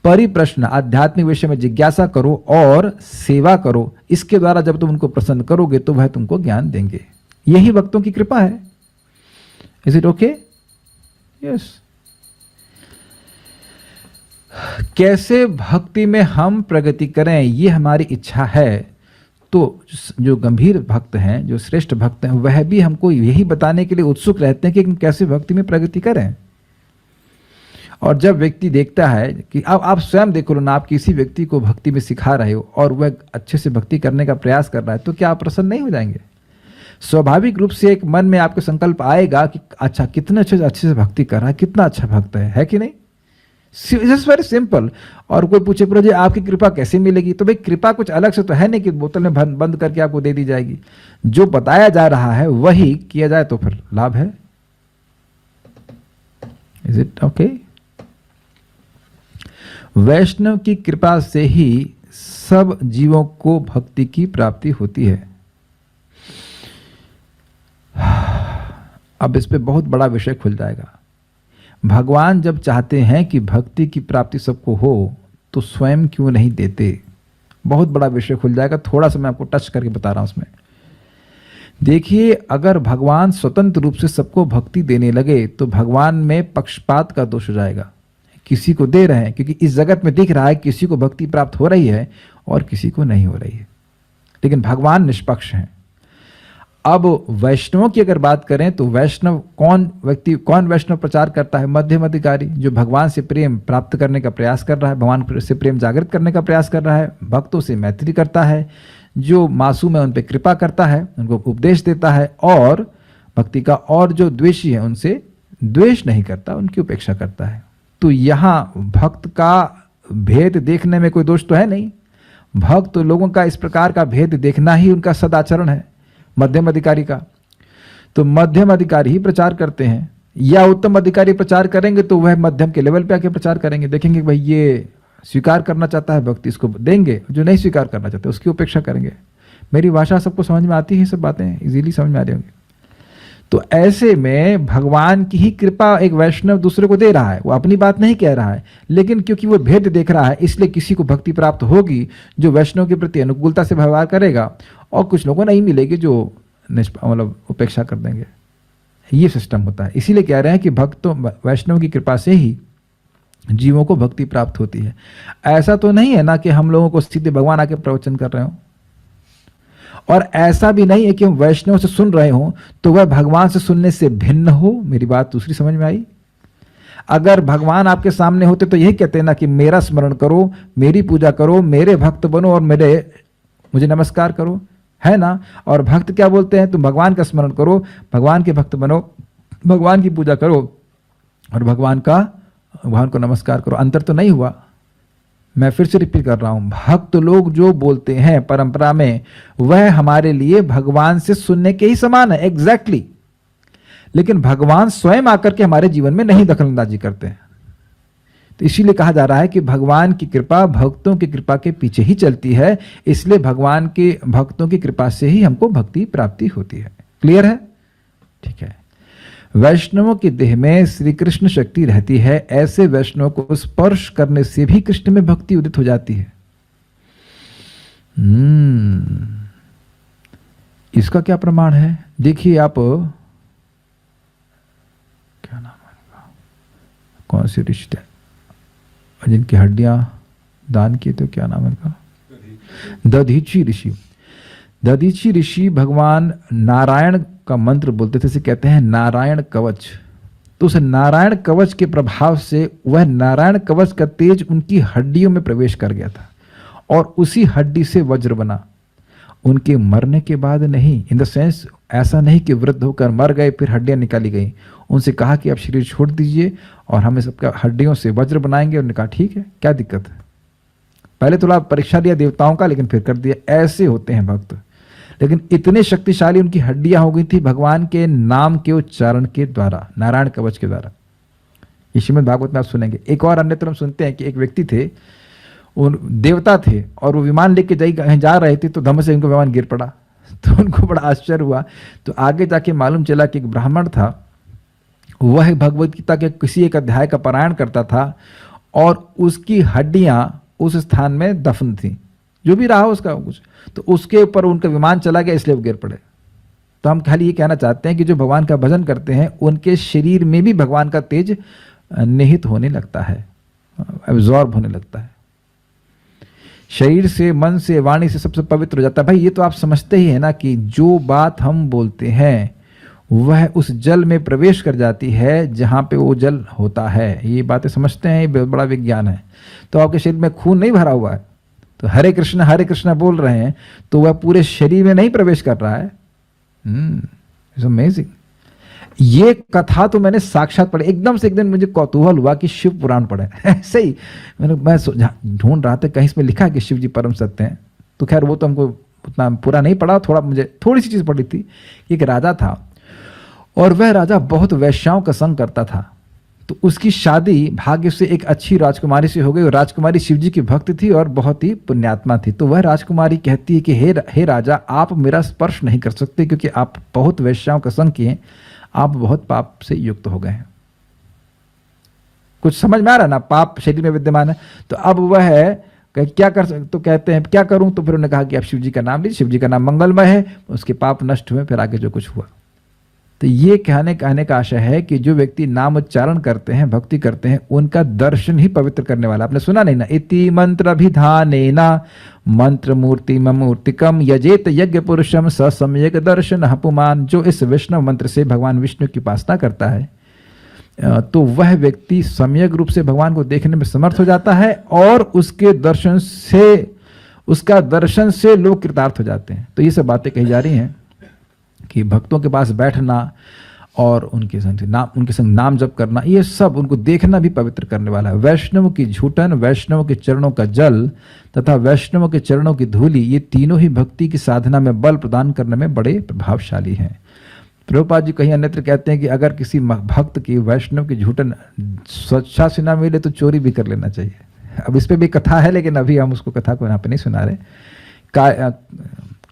परिप्रश्न, आध्यात्मिक विषय में जिज्ञासा करो और सेवा करो। इसके द्वारा जब तुम उनको प्रसन्न करोगे तो वह तुमको ज्ञान देंगे। यही भक्तों की कृपा है। Is it okay? यस। कैसे भक्ति में हम प्रगति करें, ये हमारी इच्छा है। तो जो गंभीर भक्त हैं, जो श्रेष्ठ भक्त हैं, वह भी हमको यही बताने के लिए उत्सुक रहते हैं कि हम कैसे भक्ति में प्रगति करें। और जब व्यक्ति देखता है कि अब आप स्वयं देखो ना, आप किसी व्यक्ति को भक्ति में सिखा रहे हो और वह अच्छे से भक्ति करने का प्रयास कर रहा है, तो क्या आप प्रसन्न नहीं हो जाएंगे? स्वाभाविक रूप से एक मन में आपके संकल्प आएगा कि अच्छा, कितने अच्छे से भक्ति कर रहा है, कितना अच्छा भक्त है कि नहीं? It's very simple. और कोई पूछे प्रभु जी आपकी कृपा कैसे मिलेगी, तो भाई कृपा कुछ अलग से तो है नहीं कि बोतल में बंद करके आपको दे दी जाएगी। जो बताया जा रहा है वही किया जाए तो फिर लाभ है। Is it okay? वैष्णव की कृपा से ही सब जीवों को भक्ति की प्राप्ति होती है। अब इस पे बहुत बड़ा विषय खुल जाएगा। भगवान जब चाहते हैं कि भक्ति की प्राप्ति सबको हो, तो स्वयं क्यों नहीं देते? बहुत बड़ा विषय खुल जाएगा। थोड़ा सा मैं आपको टच करके बता रहा हूं उसमें। देखिए, अगर भगवान स्वतंत्र रूप से सबको भक्ति देने लगे तो भगवान में पक्षपात का दोष हो जाएगा। किसी को दे रहे हैं क्योंकि इस जगत में दिख रहा है किसी को भक्ति प्राप्त हो रही है और किसी को नहीं हो रही है, लेकिन भगवान निष्पक्ष हैं। अब वैष्णवों की अगर बात करें तो वैष्णव कौन वैष्णव प्रचार करता है? मध्यम अधिकारी, जो भगवान से प्रेम प्राप्त करने का प्रयास कर रहा है, भगवान से प्रेम जागृत करने का प्रयास कर रहा है, भक्तों से मैत्री करता है, जो मासूम है उन पर कृपा करता है, उनको उपदेश देता है, और भक्ति का, और जो द्वेषी है उनसे द्वेष नहीं करता, उनकी उपेक्षा करता है। तो यहाँ भक्त का भेद देखने में कोई दोष तो है नहीं। भक्त लोगों का इस प्रकार का भेद देखना ही उनका सदाचरण है, मध्यम अधिकारी का। तो मध्यम अधिकारी ही प्रचार करते हैं, या उत्तम अधिकारी प्रचार करेंगे तो वह मध्यम के लेवल पे आके प्रचार करेंगे। देखेंगे भाई ये स्वीकार करना चाहता है भक्ति, इसको देंगे, जो नहीं स्वीकार करना चाहते उसकी उपेक्षा करेंगे। मेरी भाषा सबको समझ में आती है, सब बातें इजीली समझ में आ रही होंगी। तो ऐसे में भगवान की ही कृपा एक वैष्णव दूसरे को दे रहा है, वो अपनी बात नहीं कह रहा है, लेकिन क्योंकि वो भेद देख रहा है इसलिए किसी को भक्ति प्राप्त होगी जो वैष्णव के प्रति अनुकूलता से व्यवहार करेगा, और कुछ लोगों को नहीं मिलेगी जो मतलब उपेक्षा कर देंगे। ये सिस्टम होता है। इसीलिए कह रहे हैं कि भक्तों वैष्णव की कृपा से ही जीवों को भक्ति प्राप्त होती है। ऐसा तो नहीं है ना कि हम लोगों को सीधे भगवान आके प्रवचन कर रहे हो, और ऐसा भी नहीं है कि हम वैष्णव से सुन रहे हो तो वह भगवान से सुनने से भिन्न हो। मेरी बात दूसरी समझ में आई? अगर भगवान आपके सामने होते तो यही कहते हैं ना कि मेरा स्मरण करो, मेरी पूजा करो, मेरे भक्त बनो और मुझे नमस्कार करो, है ना? और भक्त क्या बोलते हैं? तुम भगवान का स्मरण करो, भगवान के भक्त बनो, भगवान की पूजा करो और भगवान को नमस्कार करो। अंतर तो नहीं हुआ। मैं फिर से रिपीट कर रहा हूं, भक्त लोग जो बोलते हैं परंपरा में वह हमारे लिए भगवान से सुनने के ही समान है, एग्जैक्टली। लेकिन भगवान स्वयं आकर के हमारे जीवन में नहीं दखलंदाजी करते हैं। तो इसीलिए कहा जा रहा है कि भगवान की कृपा भक्तों की कृपा के पीछे ही चलती है, इसलिए भगवान के भक्तों की कृपा से ही हमको भक्ति प्राप्ति होती है। क्लियर है? ठीक है। वैष्णवों के देह में श्री कृष्ण शक्ति रहती है, ऐसे वैष्णव को स्पर्श करने से भी कृष्ण में भक्ति उदित हो जाती है। इसका क्या प्रमाण है? देखिए, आप कौन सी ऋषि थे जिनकी हड्डियां दान की, तो क्या नाम है इनका, दधीची ऋषि। दधीची ऋषि भगवान नारायण का मंत्र बोलते थे, इसे कहते हैं नारायण कवच। तो उस नारायण कवच के प्रभाव से वह नारायण कवच का तेज उनकी हड्डियों में प्रवेश कर गया था और उसी हड्डी से वज्र बना। उनके मरने के बाद नहीं, इन द सेंस ऐसा नहीं कि वृद्ध होकर मर गए फिर हड्डियां निकाली गई। उनसे कहा कि आप शरीर छोड़ दीजिए और हम सबका हड्डियों से वज्र बनाएंगे। उन्होंने कहा ठीक है, क्या दिक्कत है। पहले थोड़ा परीक्षा दिया देवताओं का, लेकिन फिर कर दिया। ऐसे होते हैं भक्त। लेकिन इतने शक्तिशाली उनकी हड्डियां हो गई थी भगवान के नाम के उच्चारण के द्वारा, नारायण कवच के द्वारा। ये श्रीमद् भागवत में आप सुनेंगे। एक और अन्यत्र हम सुनते हैं कि एक व्यक्ति थे, वो देवता थे और वो विमान लेके जा रहे थे, तो धम्म से उनको विमान गिर पड़ा। तो उनको बड़ा आश्चर्य हुआ। तो आगे जाके मालूम चला कि एक ब्राह्मण था, वह भगवत गीता के किसी एक अध्याय का पारायण करता था और उसकी हड्डियां उस स्थान में दफन थी, जो भी रहा उसका कुछ। तो उसके ऊपर उनका विमान चला गया, इसलिए वो गिर पड़े। तो हम खाली ये कहना चाहते हैं कि जो भगवान का भजन करते हैं उनके शरीर में भी भगवान का तेज निहित होने लगता है, एब्जॉर्ब होने लगता है। शरीर से, मन से, वाणी से सबसे पवित्र हो जाता है। भाई ये तो आप समझते ही है ना कि जो बात हम बोलते हैं वह उस जल में प्रवेश कर जाती है जहां पे वो जल होता है। ये बातें समझते हैं, ये बड़ा विज्ञान है। तो आपके शरीर में खून नहीं भरा हुआ है, तो हरे कृष्णा बोल रहे हैं, तो वह पूरे शरीर में नहीं प्रवेश कर रहा है। It's amazing. ये कथा तो मैंने साक्षात पढ़ी। एकदम से एक दिन मुझे कौतूहल हुआ कि शिव पुराण पढ़े। ऐसे ही मैं ढूंढ रहा था, कहीं इसमें लिखा है कि शिव जी परम सत्य हैं। तो खैर वो तो हमको उतना पूरा नहीं पढ़ा, थोड़ा मुझे थोड़ी सी चीज पढ़ी थी। एक राजा था और वह राजा बहुत वैश्याओं का संग करता था। तो उसकी शादी भाग्य से एक अच्छी राजकुमारी से हो गई और राजकुमारी शिव जी की भक्त थी और बहुत ही पुण्यात्मा थी। तो वह राजकुमारी कहती है कि हे राजा, आप मेरा स्पर्श नहीं कर सकते क्योंकि आप बहुत वैश्याओं का संग किए, आप बहुत पाप से युक्त हो गए हैं। कुछ समझ में आ रहा ना, पाप शरीर में विद्यमान है। तो अब वह क्या कर सकते, तो कहते हैं क्या करूं। तो फिर उन्होंने कहा कि आप शिव जी का नाम लीजिए, शिव जी का नाम मंगलमय है। उसके पाप नष्ट हुए, फिर आगे जो कुछ हुआ। तो ये कहने का आशय है कि जो व्यक्ति नाम उच्चारण करते हैं, भक्ति करते हैं, उनका दर्शन ही पवित्र करने वाला। आपने सुना नहीं ना, इति मंत्र अभिधानेना मंत्र मूर्ति मूर्तिकम यजेत यज्ञ पुरुषम स सम्यक दर्शन पुमान। जो इस वैष्णव मंत्र से भगवान विष्णु की उपासना करता है तो वह व्यक्ति सम्यक रूप से भगवान को देखने में समर्थ हो जाता है और उसके दर्शन से लोग कृतार्थ हो जाते हैं। तो ये सब बातें कही जा रही हैं कि भक्तों के पास बैठना और उनके संग नाम जप करना, ये सब उनको देखना भी पवित्र करने वाला है। वैष्णव की झूठन, वैष्णव के चरणों का जल तथा वैष्णव के चरणों की धूलि, ये तीनों ही भक्ति की साधना में बल प्रदान करने में बड़े प्रभावशाली हैं। प्रभुपाद जी कहीं अन्यत्र कहते हैं कि अगर किसी भक्त की, वैष्णव की झूठन स्वच्छा से ना मिले तो चोरी भी कर लेना चाहिए। अब इस पे भी कथा है, लेकिन अभी हम उसको कथा को यहाँ पे नहीं सुना रहे।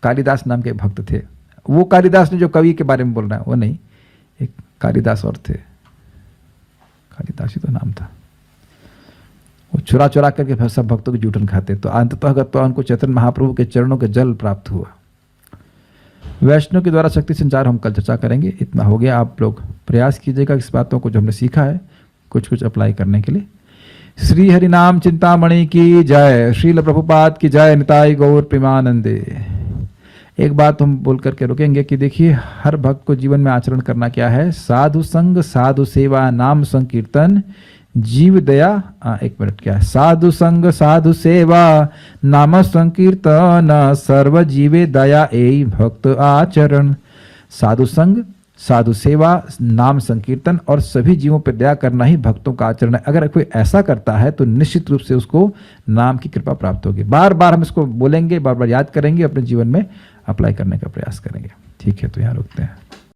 कालिदास नाम के भक्त थे। वो कालिदास ने जो कवि के बारे में बोल रहा है वो नहीं, एक कालिदास और थे, कालिदास ही तो नाम था। वो चुरा चुरा करके सब भक्तों की जूठन खाते। तो अंततः उनको चैतन्य महाप्रभु के चरणों के जल प्राप्त हुआ। वैष्णव के द्वारा शक्ति संचार हम कल चर्चा करेंगे। इतना हो गया। आप लोग प्रयास कीजिएगा इस बातों को जो हमने सीखा है कुछ कुछ अप्लाई करने के लिए। श्री हरि नाम चिंतामणि की जय, श्रील प्रभुपाद की जय, निताई गौर प्रेमानंदे। एक बात हम बोल करके रुकेंगे कि देखिए हर भक्त को जीवन में आचरण करना क्या है। साधु संग, साधु सेवा, नाम संकीर्तन, जीव दया। एक मिनट, क्या है? साधु संग, साधु सेवा, नाम संकीर्तन, सर्व जीवे दया एई भक्त आचरण। साधु संग, साधु सेवा, नाम संकीर्तन और सभी जीवों पर दया करना ही भक्तों का आचरण है। अगर कोई ऐसा करता है तो निश्चित रूप से उसको नाम की कृपा प्राप्त होगी। बार बार हम इसको बोलेंगे, बार बार याद करेंगे, अपने जीवन में अप्लाई करने का प्रयास करेंगे। ठीक है, तो यहाँ रुकते हैं।